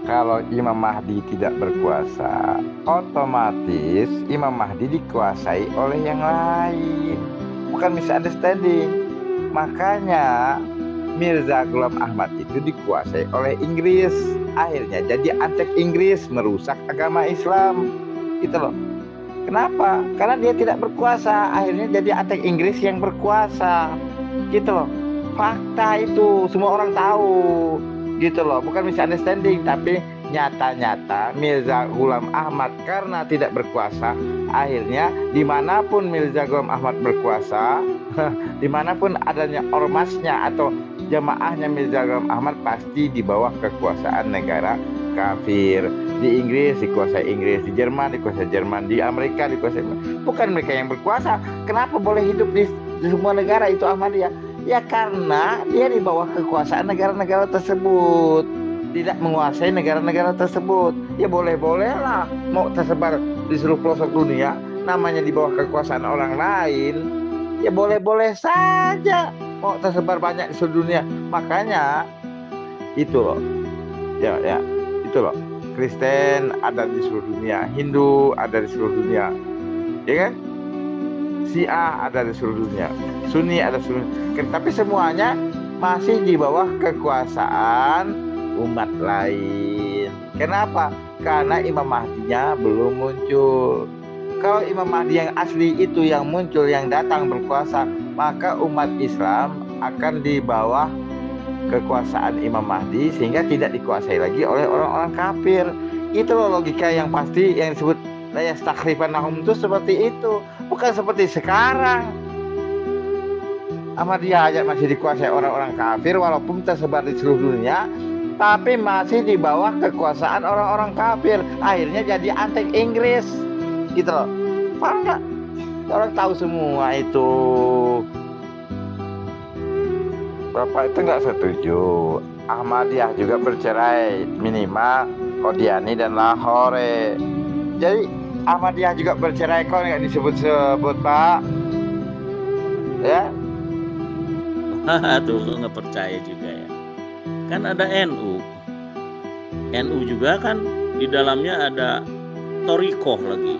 kalau Imam Mahdi tidak berkuasa, otomatis Imam Mahdi dikuasai oleh yang lain. Bukan misunderstanding. Makanya Mirza Ghulam Ahmad itu dikuasai oleh Inggris. Akhirnya jadi antek Inggris, merusak agama Islam. Gitu loh. Kenapa? Karena dia tidak berkuasa. Akhirnya jadi antek Inggris yang berkuasa. Gitu loh. Fakta itu semua orang tahu. Gitu loh. Bukan misunderstanding, tapi nyata-nyata Mirza Ghulam Ahmad karena tidak berkuasa, akhirnya dimanapun Mirza Ghulam Ahmad berkuasa, dimanapun adanya ormasnya atau jamaahnya Mirza Ghulam Ahmad pasti di bawah kekuasaan negara kafir. Di Inggris dikuasai Inggris, di Jerman dikuasai Jerman, di Amerika dikuasai. Bukan mereka yang berkuasa. Kenapa boleh hidup di semua negara itu Ahmadiyah? Ya karena dia di bawah kekuasaan negara-negara tersebut, tidak menguasai negara-negara tersebut. Ya boleh-bolehlah mau tersebar di seluruh pelosok dunia, namanya di bawah kekuasaan orang lain. Ya boleh-boleh saja mau tersebar banyak di seluruh dunia. Makanya itu loh, ya itu loh. Kristen ada di seluruh dunia, Hindu ada di seluruh dunia, ya kan? Syiah ada di seluruh dunia, Sunni ada di seluruh dunia. Tapi semuanya masih di bawah kekuasaan umat lain. Kenapa? Karena Imam Mahdinya belum muncul. Kalau Imam Mahdi yang asli itu yang muncul, yang datang berkuasa, maka umat Islam akan di bawah kekuasaan Imam Mahdi sehingga tidak dikuasai lagi oleh orang-orang kafir. Itu loh logika yang pasti yang disebut la yastakhlifannahum itu seperti itu, bukan seperti sekarang. Ahmadiyah aja masih dikuasai orang-orang kafir walaupun tersebar di seluruh dunia, tapi masih di bawah kekuasaan orang-orang kafir. Akhirnya jadi antek Inggris. Gitu loh. Paham nggak? Orang tahu semua itu. Bapak itu nggak setuju. Ahmadiyah juga bercerai minimal Qadiani dan Lahore. Jadi Ahmadiyah juga bercerai kok nggak disebut-sebut Pak? Ya? Tuh lu nggak percaya juga ya. Kan ada NU. NU juga kan di dalamnya ada Torikoh lagi,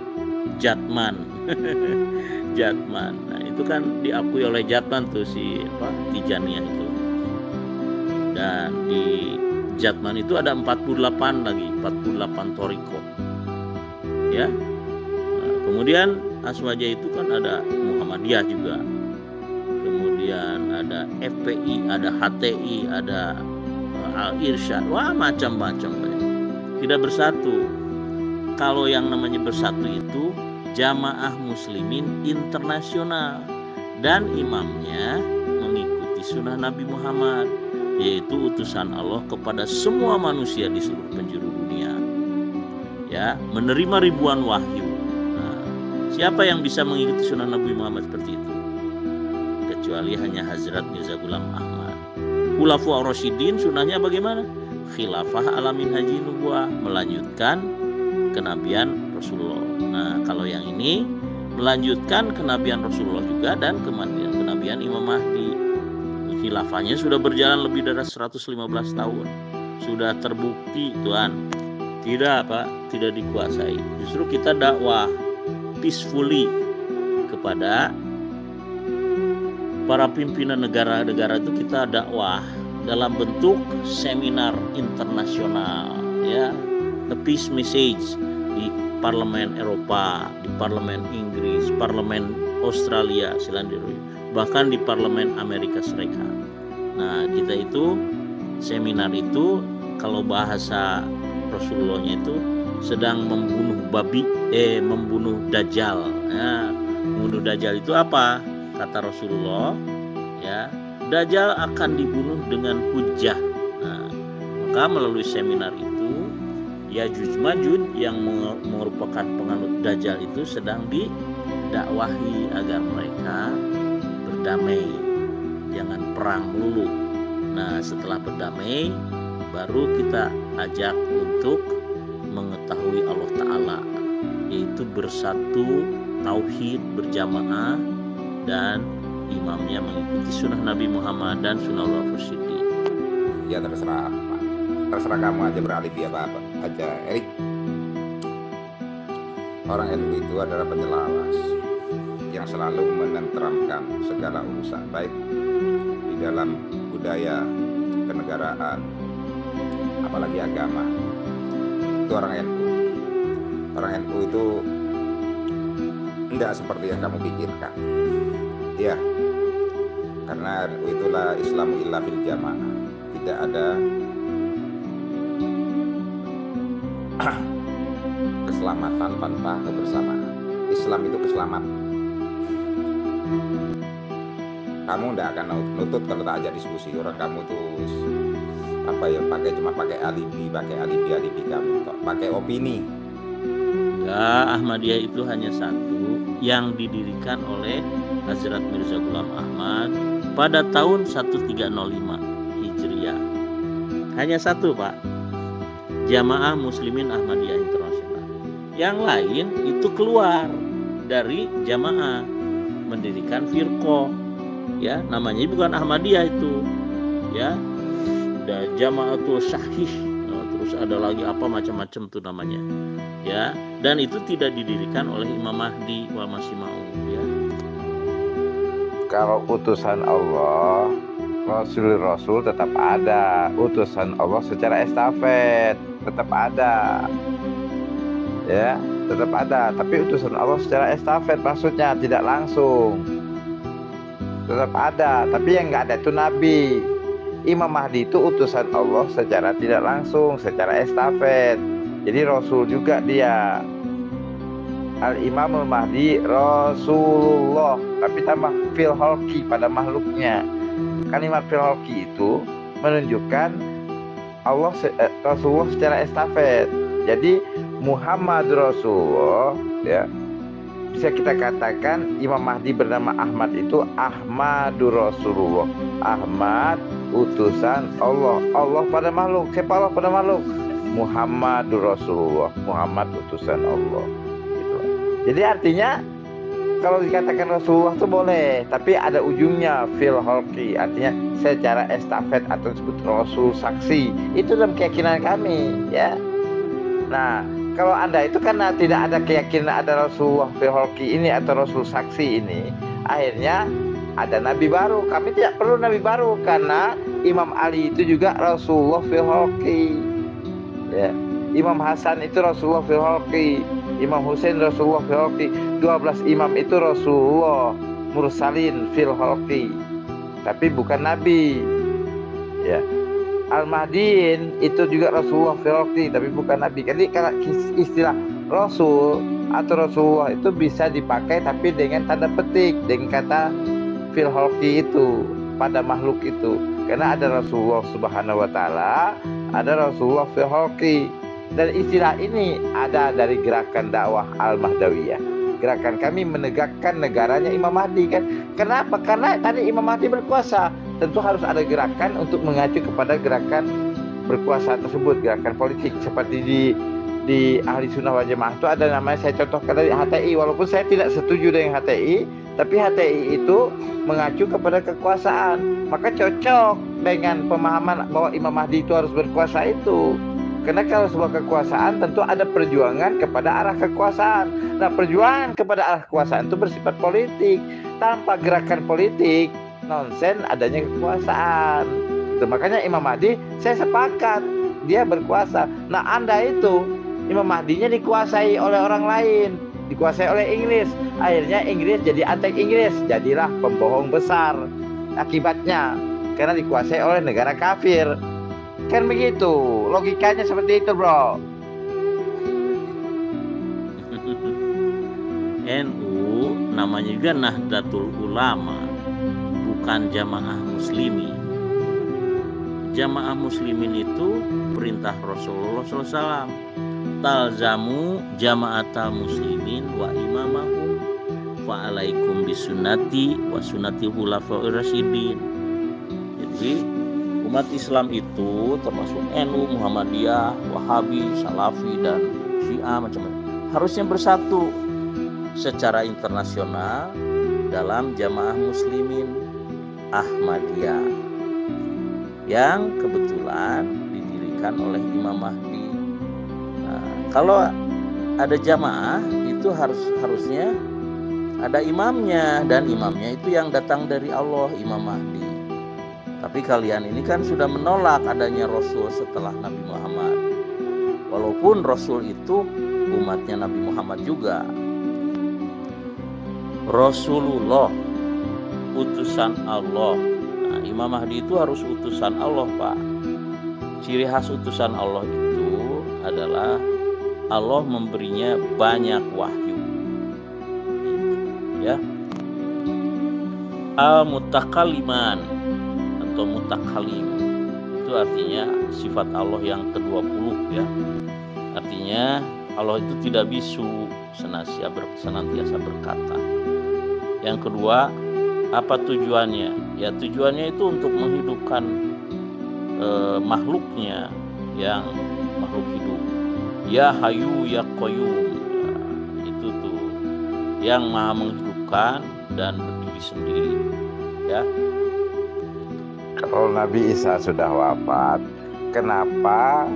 Jatman. Jatman. Nah, itu kan diakui oleh Jatman tuh si Tijaniyah itu. Dan di Jatman itu ada 48 lagi, 48 Torikoh. Ya. Nah, kemudian Aswaja itu kan ada Muhammadiyah juga. Kemudian ada FPI, ada HTI, ada Al-Irsyad, wah macam-macam. Tidak bersatu. Kalau yang namanya bersatu itu Jamaah Muslimin Internasional dan imamnya mengikuti sunnah Nabi Muhammad, yaitu utusan Allah kepada semua manusia di seluruh penjuru dunia. Ya, menerima ribuan wahyu. Nah, siapa yang bisa mengikuti sunnah Nabi Muhammad seperti itu? Kecuali hanya Hazrat Mirza Ghulam Ahmad. Khulafaur Rasyidin sunnahnya bagaimana? Khilafah ala minhaji nubuwah, melanjutkan kenabian Rasulullah. Nah, kalau yang ini melanjutkan kenabian Rasulullah juga dan kenabian Imam Mahdi. Khilafahnya sudah berjalan lebih dari 115 tahun. Sudah terbukti Tuhan. Tidak dikuasai. Justru kita dakwah peacefully kepada para pimpinan negara-negara itu, kita dakwah dalam bentuk seminar internasional, ya, a peace message di parlemen Eropa, di parlemen Inggris, parlemen Australia, Selandia, bahkan di parlemen Amerika Serikat. Nah, kita itu seminar itu kalau bahasa Rasulullahnya itu sedang membunuh membunuh Dajjal. Ya, membunuh Dajjal itu apa? Kata Rasulullah, ya, Dajjal akan dibunuh dengan hujjah. Nah, maka melalui seminar itu, Yajuj Majuj yang merupakan penganut Dajjal itu sedang didakwahi agar mereka berdamai, jangan perang melulu. Nah, setelah berdamai, baru kita ajak untuk mengetahui Allah Ta'ala, yaitu bersatu, tauhid, berjamaah, dan imamnya mengikuti sunnah Nabi Muhammad dan sunnah Rasulullah. Ya terserah Pak. terserah kamu aja beralibi apa aja, Erik. Orang NU itu adalah penyelaras yang selalu menenteramkan segala urusan, baik di dalam budaya, kenegaraan, apalagi agama. Itu orang NU. Orang NU itu enggak seperti yang kamu pikirkan. Ya, karena NU itulah Islamu illa fil jamaah. Tidak ada keselamatan tanpa kebersamaan. Islam itu keselamatan. Kamu tidak akan nutut kalau tak ajak diskusi. Orang kamu tuh pakai alibi kamu, pakai opini. Ya, Ahmadiyah itu hanya satu yang didirikan oleh Hazrat Mirza Ghulam Ahmad pada tahun 1305 Hijriah. Hanya satu, Pak. Jamaah Muslimin Ahmadiyah Internasional. Yang lain itu keluar dari jamaah, mendirikan firqah. Ya, namanya bukan Ahmadiyah itu. Ya. Ada Jamaatul Sahih, terus ada lagi apa macam-macam tuh namanya. Ya, dan itu tidak didirikan oleh Imam Mahdi wal Masih Maud, ya. Kalau utusan Allah, Rasul tetap ada. Utusan Allah secara estafet tetap ada. Ya, tetap ada. Tapi utusan Allah secara estafet maksudnya tidak langsung. Tetap ada, tapi yang nggak ada itu Nabi. Imam Mahdi itu utusan Allah secara tidak langsung, secara estafet. Jadi Rasul juga dia. Al-Imamul Mahdi Rasulullah, tapi tambah fil khalqi pada makhluknya. Kalimat fil khalqi itu menunjukkan Allah Rasulullah secara estafet. Jadi Muhammad Rasulullah, ya. Bisa kita katakan Imam Mahdi bernama Ahmad itu Ahmadur Rasulullah. Ahmad utusan Allah. Allah pada makhluk. Siapa Allah pada makhluk? Muhammadur Rasulullah. Muhammad utusan Allah. Gitu. Jadi artinya kalau dikatakan Rasulullah itu boleh, tapi ada ujungnya fil khalqi, artinya secara estafet atau disebut Rasul saksi. Itu dalam keyakinan kami, ya. Nah, kalau Anda itu karena tidak ada keyakinan ada Rasulullah fil khalqi ini atau Rasul saksi ini, akhirnya ada nabi baru. Kami tidak perlu nabi baru karena Imam Ali itu juga Rasulullah fil khalqi. Ya. Imam Hasan itu Rasulullah fil khalqi. Imam Husain Rasulullah fil khalqi. 12 imam itu Rasulullah mursalin fil khalqi. Tapi bukan nabi. Ya. Al-Mahdiin itu juga Rasulullah fil khalqi, tapi bukan nabi. Jadi kalau istilah Rasul atau Rasulullah itu bisa dipakai tapi dengan tanda petik, dengan kata fil khalqi itu, pada makhluk itu. Karena ada Rasulullah Subhanahu wa taala, ada Rasulullah fil khalqi. Dan istilah ini ada dari gerakan dakwah Al-Mahdawiyah. Gerakan kami menegakkan negaranya Imam Mahdi kan. Kenapa? Karena tadi Imam Mahdi berkuasa. Tentu harus ada gerakan untuk mengacu kepada gerakan berkuasa tersebut, gerakan politik. Seperti di Ahli Sunnah wal Jamaah itu ada namanya, saya contohkan dari HTI. Walaupun saya tidak setuju dengan HTI, tapi HTI itu mengacu kepada kekuasaan. Maka cocok dengan pemahaman bahwa Imam Mahdi itu harus berkuasa itu. Karena kalau sebuah kekuasaan tentu ada perjuangan kepada arah kekuasaan. Nah, perjuangan kepada arah kekuasaan itu bersifat politik. Tanpa gerakan politik, nonsen adanya kekuasaan. Itu makanya Imam Mahdi, saya sepakat dia berkuasa. Nah, Anda itu Imam Mahdinya dikuasai oleh orang lain, dikuasai oleh Inggris. Akhirnya Inggris jadi antek Inggris, jadilah pembohong besar akibatnya karena dikuasai oleh negara kafir. Kan begitu, logikanya seperti itu, bro. NU namanya juga Nahdlatul Ulama, bukan Jamaah Muslimin. Jamaah Muslimin itu perintah Rasulullah SAW. Talzamu jama'atal muslimin wa imamahum wa alaikum bisunnati wa sunnati khulafa'ir rasyidin. Jadi umat Islam itu termasuk NU, Muhammadiyah, Wahabi, Salafi dan Syiah macam-macam harusnya bersatu secara internasional dalam Jamaah Muslimin Ahmadiyah yang kebetulan didirikan disampaikan oleh Imam Mahdi. Nah, kalau ada jamaah itu harusnya ada imamnya, dan imamnya itu yang datang dari Allah, Imam Mahdi. Tapi kalian ini kan sudah menolak adanya Rasul setelah Nabi Muhammad. Walaupun Rasul itu umatnya Nabi Muhammad juga. Rasulullah, utusan Allah. Nah, Imam Mahdi itu harus utusan Allah, Pak. Ciri khas utusan Allah itu adalah Allah memberinya banyak wahyu. Ya. Al-mutakalliman atau mutakalim itu artinya sifat Allah yang ke-20 ya. Artinya Allah itu tidak bisu, senantiasa berkata. Yang kedua, apa tujuannya? Ya tujuannya itu untuk menghidupkan makhluknya yang makhluk hidup. Ya Hayu ya Qayyum, ya, itu tuh yang maha menghidupkan dan berdiri sendiri ya. Kalau Nabi Isa sudah wafat, kenapa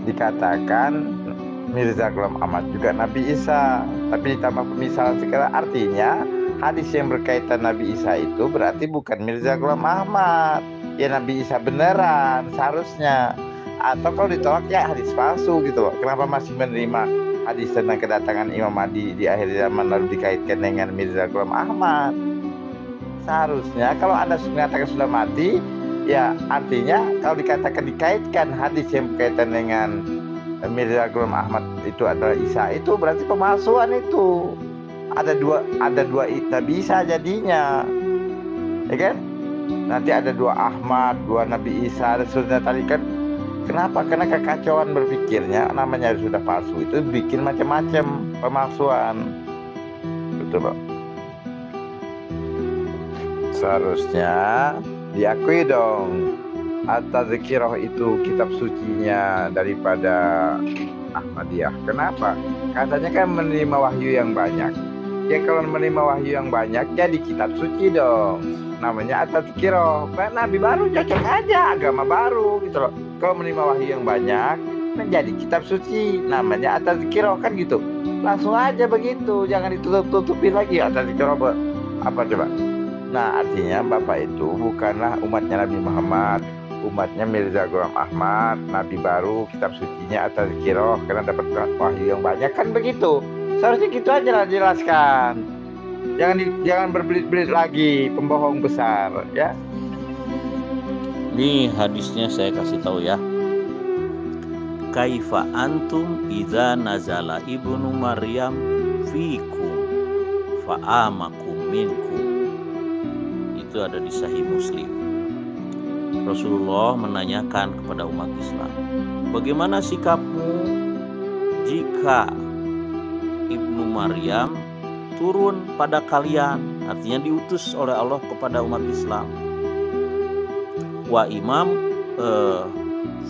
dikatakan Mirza Ghulam Ahmad juga Nabi Isa? Tapi ditambah pemisalan sekarang, artinya hadis yang berkaitan Nabi Isa itu berarti bukan Mirza Ghulam Ahmad, ya Nabi Isa beneran seharusnya. Atau kalau ditolak ya hadis palsu gitu loh. Kenapa masih menerima hadis tentang kedatangan Imam Mahdi di akhir zaman lalu dikaitkan dengan Mirza Ghulam Ahmad? Seharusnya kalau Anda mengatakan sudah mati, ya artinya kalau dikaitkan hadis yang berkaitan dengan Mirza Ghulam Ahmad itu adalah Isa, itu berarti pemalsuan itu. Ada dua Nabi Isa jadinya, ya kan? Nanti ada dua Ahmad, dua Nabi Isa, dan seterusnya tadi kan. Kenapa? Karena kekacauan berpikirnya, namanya sudah palsu, itu bikin macam-macam pemalsuan. Betul, Pak. Seharusnya diakui dong, At-Tazkirah itu kitab sucinya daripada Ahmadiyah. Kenapa? Katanya kan menerima wahyu yang banyak. Ya kalau menerima wahyu yang banyak, jadi kitab suci dong. Namanya At-Tazkirah. Nabi baru cocok aja, agama baru gitu loh. Kalau menerima wahyu yang banyak, menjadi kitab suci. Namanya At-Tazkirah kan gitu. Langsung aja begitu, jangan ditutup-tutupin lagi. At-Tazkirah apa coba? Nah artinya Bapak itu bukanlah umatnya Nabi Muhammad, umatnya Mirza Ghulam Ahmad, Nabi baru, kitab sucinya At-Tazkirah karena dapat wahyu yang banyak, kan begitu. Seharusnya gitu aja lah jelaskan. Jangan berbelit-belit lagi, pembohong besar ya. Ini hadisnya saya kasih tahu ya. Kaifa antum idza nazala ibnu Maryam fikum fa'amakum minkum. Itu ada di Sahih Muslim. Rasulullah menanyakan kepada umat Islam, bagaimana sikapmu jika Ibnu Maryam turun pada kalian, artinya diutus oleh Allah kepada umat Islam. Wa imam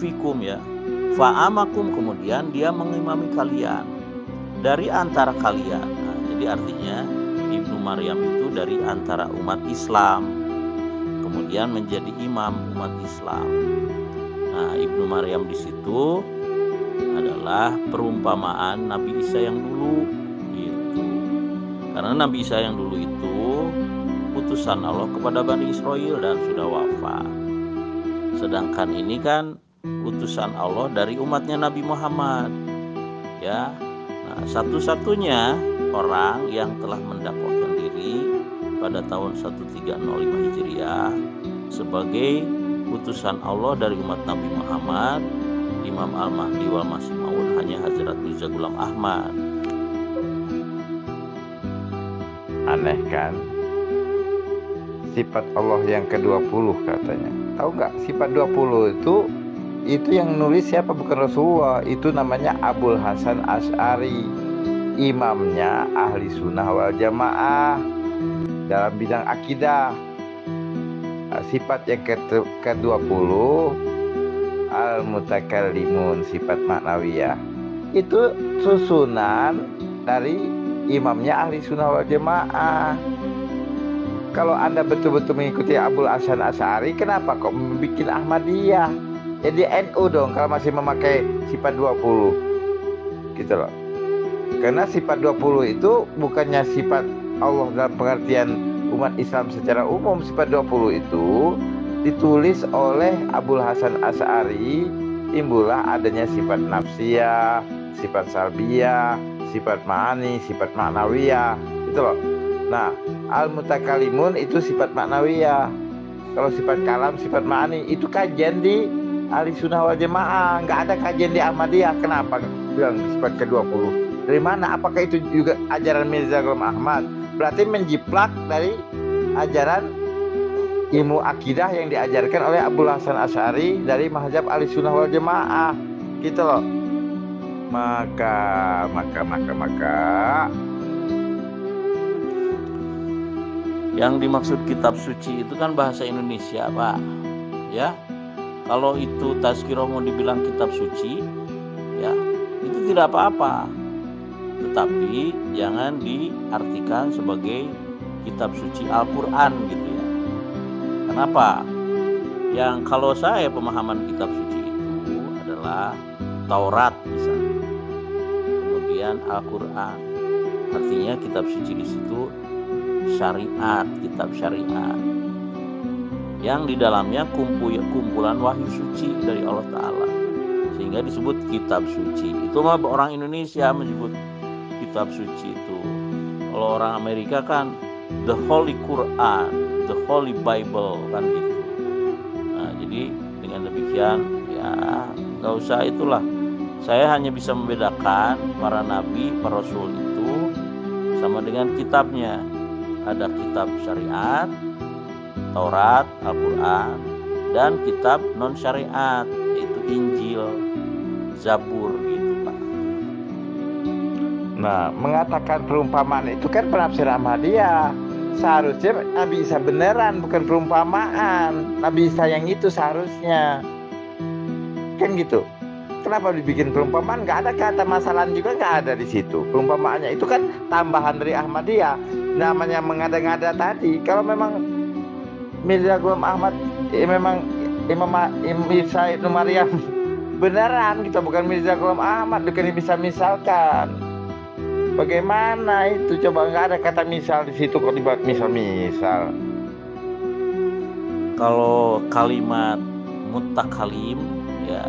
fikum ya, fa'amakum, kemudian dia mengimami kalian dari antara kalian. Nah, jadi artinya Ibnu Maryam itu dari antara umat Islam, kemudian menjadi imam umat Islam. Nah, Ibnu Maryam di situ adalah perumpamaan Nabi Isa yang dulu gitu. Karena Nabi Isa yang dulu itu utusan Allah kepada Bani Israel dan sudah wafat. Sedangkan ini kan utusan Allah dari umatnya Nabi Muhammad. Ya. Nah, satu-satunya orang yang telah mendakwakan diri pada tahun 1305 Hijriah sebagai utusan Allah dari umat Nabi Muhammad, Imam Al-Mahdi wal Masih Maud, hanya Hazrat Mirza Ghulam Ahmad. Aneh kan? Sifat Allah yang ke-20 katanya. Tahu nggak, sifat 20 itu yang nulis siapa? Bukan Rasulullah. Itu namanya Abul Hasan Asy'ari, imamnya ahli sunnah wal jamaah dalam bidang akidah. Sifat yang ke-20 al-mutakallimun, sifat maknawiyah, itu susunan dari imamnya ahli sunnah wal jamaah. Kalau Anda betul-betul mengikuti Abul Hasan Asy'ari, kenapa kok membuat Ahmadiyah? Jadi NU dong kalau masih memakai sifat 20. Gitu loh. Karena sifat 20 itu bukannya sifat Allah dalam pengertian umat Islam secara umum. Sifat 20 itu ditulis oleh Abul Hasan Asy'ari, timbullah adanya sifat nafsiyah, sifat salbiyah, sifat ma'ani, sifat maknawiyah, gitu loh. Nah, al-mutakalimun itu sifat maknawiyah. Kalau sifat kalam, sifat ma'ani itu kajian di Ahli Sunnah wal Jamaah, nggak ada kajian di Ahmadiyah. Kenapa bilang sifat ke-20? Dari mana? Apakah itu juga ajaran Mirza Ghulam Ahmad? Berarti menjiplak dari ajaran ilmu akidah yang diajarkan oleh Abul Hasan Asy'ari dari mazhab Ahli Sunnah wal Jamaah, gitu loh. Maka yang dimaksud kitab suci itu kan bahasa Indonesia, Pak. Ya. Kalau itu tazkirah mau dibilang kitab suci, ya, itu tidak apa-apa. Tetapi jangan diartikan sebagai kitab suci Al-Qur'an gitu ya. Kenapa? Yang kalau saya pemahaman kitab suci itu adalah Taurat misalnya. Kemudian Al-Qur'an. Artinya kitab suci di situ syariat, kitab syariat. Yang di dalamnya kumpulan wahyu suci dari Allah Ta'ala. Sehingga disebut kitab suci. Itu mah orang Indonesia menyebut kitab suci itu. Kalau orang Amerika kan the Holy Quran, the Holy Bible kan gitu. Nah, jadi dengan demikian ya nggak usah itulah. Saya hanya bisa membedakan para nabi, para rasul itu sama dengan kitabnya. Ada kitab syariat, Taurat, Al-Quran, dan kitab non syariat yaitu Injil, Zabur gitu Pak. Nah, mengatakan perumpamaan itu kan penafsir Ahmadiyah. Seharusnya Nabi Isa beneran, bukan perumpamaan. Nabi Isa yang itu seharusnya. Kan gitu. Kenapa dibikin perumpamaan? Nggak ada kata masalah juga, nggak ada di situ. Perumpamaannya itu kan tambahan dari Ahmadiyah. Namanya mengada-ngada tadi. Kalau memang Mirza Ghulam Ahmad memang Imam Isa Ibnu Maryam beneran, kita bukan Mirza Ghulam Ahmad, bukan bisa misalkan. Bagaimana itu? Coba, nggak ada kata misal di situ kok dibuat misal-misal. Kalau kalimat mutakalim ya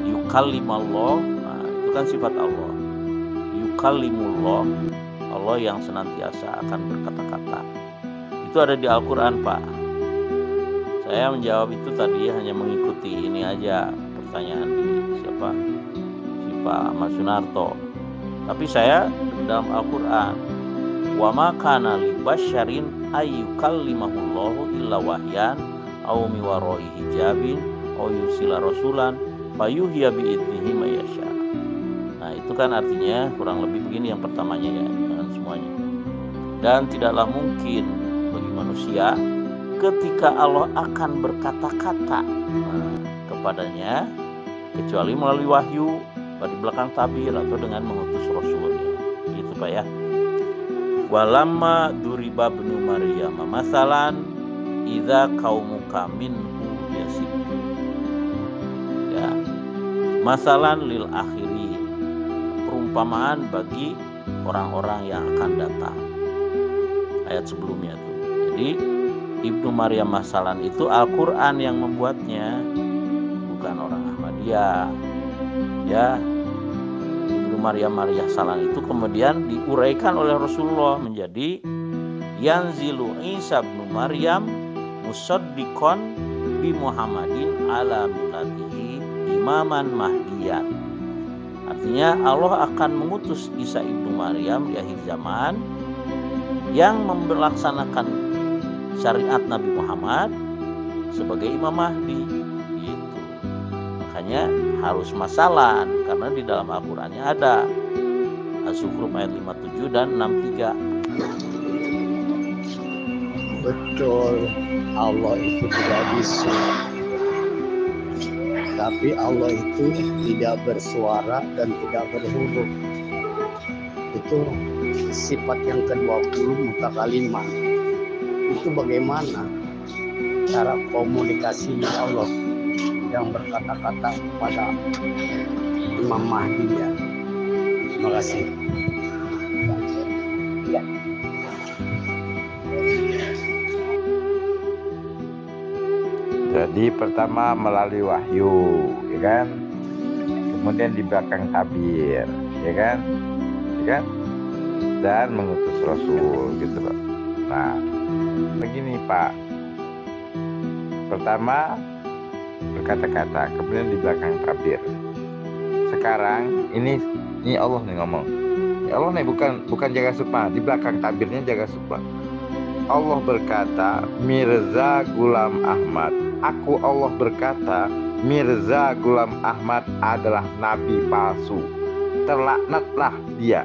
yukallimallah, nah, itu kan sifat Allah. Yukallimullah, Allah yang senantiasa akan berkata-kata. Itu ada di Al-Quran Pak. Saya menjawab itu tadi hanya mengikuti ini aja pertanyaan di si Pak Ahmad Sunarto. Tapi saya dalam Al-Quran, wa ma kana li basyarin ayyukallimahullahu illa wahyan aw mi wara'i hijabin aw yursila rasulan fayuhya bi idnihi may yasha. Nah, itu kan artinya kurang lebih begini yang pertamanya ya, dengan semuanya. Dan tidaklah mungkin bagi manusia ketika Allah akan berkata-kata kepadanya kecuali melalui wahyu, di belakang tabir atau dengan mengutus rasulnya. Gitu Pak ya. Walamma duriba ibnu Maryam masalan idza qaumuka minhu yasibun. Ya. Masalan lil akhirin. Perumpamaan bagi orang-orang yang akan datang. Ayat sebelumnya tuh. Jadi Ibnu Maryam masalan itu Al-Qur'an yang membuatnya, bukan orang Ahmadiyah. Ya. Maryam salan itu kemudian diuraikan oleh Rasulullah menjadi yanzilu Isa bin Maryam musaddiqan bi Muhammadin ala millatihi imaman mahdiyan. Artinya Allah akan mengutus Isa ibnu Maryam di akhir zaman yang melaksanakan syariat Nabi Muhammad sebagai Imam Mahdi gitu. Makanya harus masalan karena di dalam Al-Qur'annya ada Az-Zukhruf ayat 57 dan 63. Betul, Allah itu tidak bisu, tapi Allah itu tidak bersuara dan tidak berhuruf. Itu sifat yang ke-20 mutakalimah. Itu bagaimana cara komunikasi Allah yang berkata-kata kepada Imam Mahdi ya. Terima kasih. Ya. Jadi pertama melalui wahyu, ya kan? Kemudian di belakang tabir, ya kan? Ya kan? Dan mengutus Rasul, gitu Pak. Nah, begini Pak. Pertama berkata-kata, kemudian di belakang tabir. Sekarang ini Allah nih ngomong. Ya Allah nih bukan Jaga Sukma, di belakang tabirnya Jaga Sukma. Allah berkata, Mirza Ghulam Ahmad. Aku Allah berkata, Mirza Ghulam Ahmad adalah nabi palsu. Terlaknatlah dia.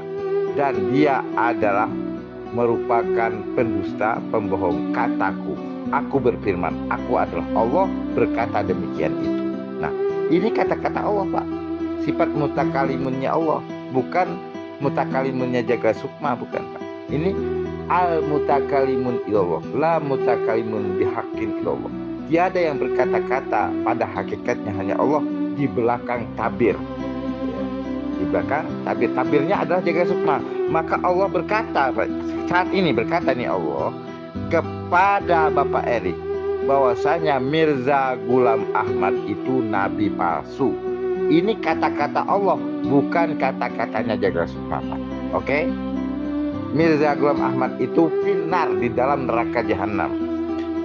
Dan dia adalah merupakan pendusta, pembohong kataku. Aku berfirman, aku adalah Allah berkata demikian itu. Nah, ini kata-kata Allah Pak. Sifat mutakalimunnya Allah, bukan mutakalimunnya Jaga Sukma, bukan Pak. Ini al-mutakalimun ilallah, la mutakalimun bihaqqin ilallah. Tiada yang berkata-kata pada hakikatnya hanya Allah di belakang tabir. Ya, di belakang tabir. Tabirnya adalah Jaga Sukma. Maka Allah berkata, saat ini berkata nih Allah kepada Bapak Erik bahwasanya Mirza Ghulam Ahmad itu nabi palsu. Ini kata-kata Allah, bukan kata-katanya Jaga Sukma. Oke? Mirza Ghulam Ahmad itu finar di dalam neraka jahanam.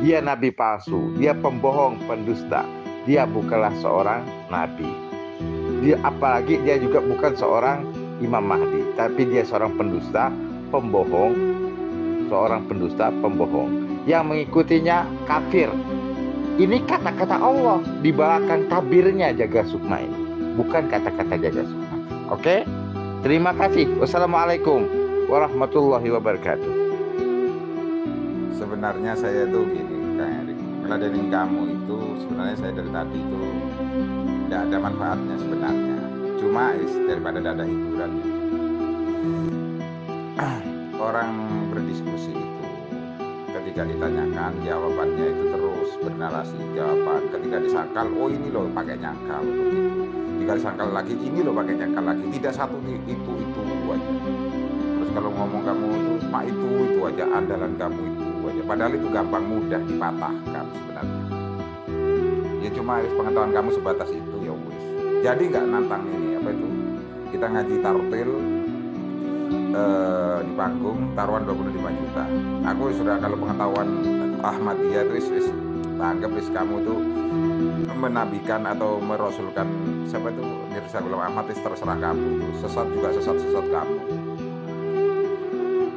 Dia nabi palsu, dia pembohong, pendusta. Dia bukanlah seorang nabi. Apalagi dia juga bukan seorang Imam Mahdi, tapi dia seorang pendusta, pembohong, seorang pendusta, pembohong. Yang mengikutinya kafir. Ini kata-kata Allah di belakang tabirnya Jaga Sukma ini, bukan kata-kata Jaga Sukma. Oke? Terima kasih. Wassalamualaikum warahmatullahi wabarakatuh. Sebenarnya saya tuh gini, Kang Erik, ngeladenin kamu itu sebenarnya saya dari tadi itu tidak ada manfaatnya sebenarnya. Cuma daripada ada hiburannya. Orang berdiskusi itu ketika ditanyakan jawabannya itu terus bernarasi jawaban. Ketika disangkal, oh ini loh pakai nyangkal begitu. Jika disangkal lagi, ini loh pakai nyangkal lagi. Tidak satu itu aja. Terus kalau ngomong kamu itu cuma itu aja, andalan kamu itu aja. Padahal itu gampang mudah dipatahkan sebenarnya. Ya cuma pengetahuan kamu sebatas itu ya wis. Jadi nggak nantang ini apa itu? Kita ngaji tartil di panggung taruhan 25 juta. Aku sudah kalau pengetahuan Ahmadiyah itu anggap kamu itu menabikan atau merosulkan siapa itu Mirza Ghulam Ahmad, terserah kamu itu. Sesat juga sesat kamu.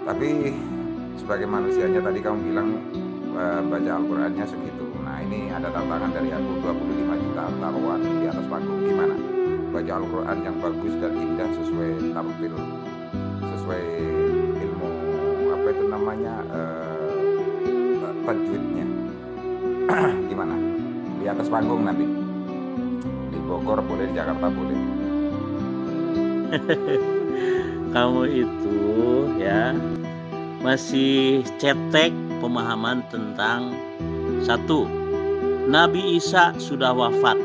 Tapi sebagai manusianya tadi kamu bilang baca Al-Qur'annya segitu. Nah, ini ada tantangan dari aku 25 juta taruhan di atas panggung. Gimana? Baca Al-Qur'an yang bagus dan indah sesuai tartil, sesuai ilmu apa itu namanya tajwidnya. Gimana? Di atas panggung nanti. Di Bogor boleh, di Jakarta boleh. Kamu itu ya masih cetek pemahaman tentang satu, Nabi Isa sudah wafat.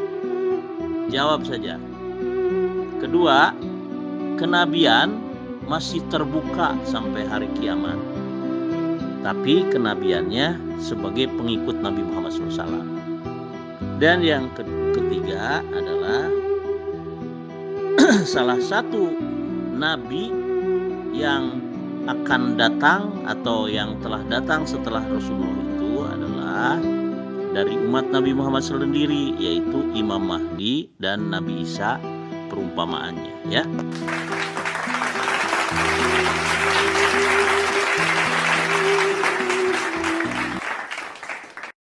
Jawab saja. Kedua, kenabian masih terbuka sampai hari kiamat. Tapi kenabiannya sebagai pengikut Nabi Muhammad SAW. Dan yang ketiga adalah salah satu nabi yang akan datang atau yang telah datang setelah Rasulullah itu adalah dari umat Nabi Muhammad sendiri, yaitu Imam Mahdi dan Nabi Isa perumpamaannya ya.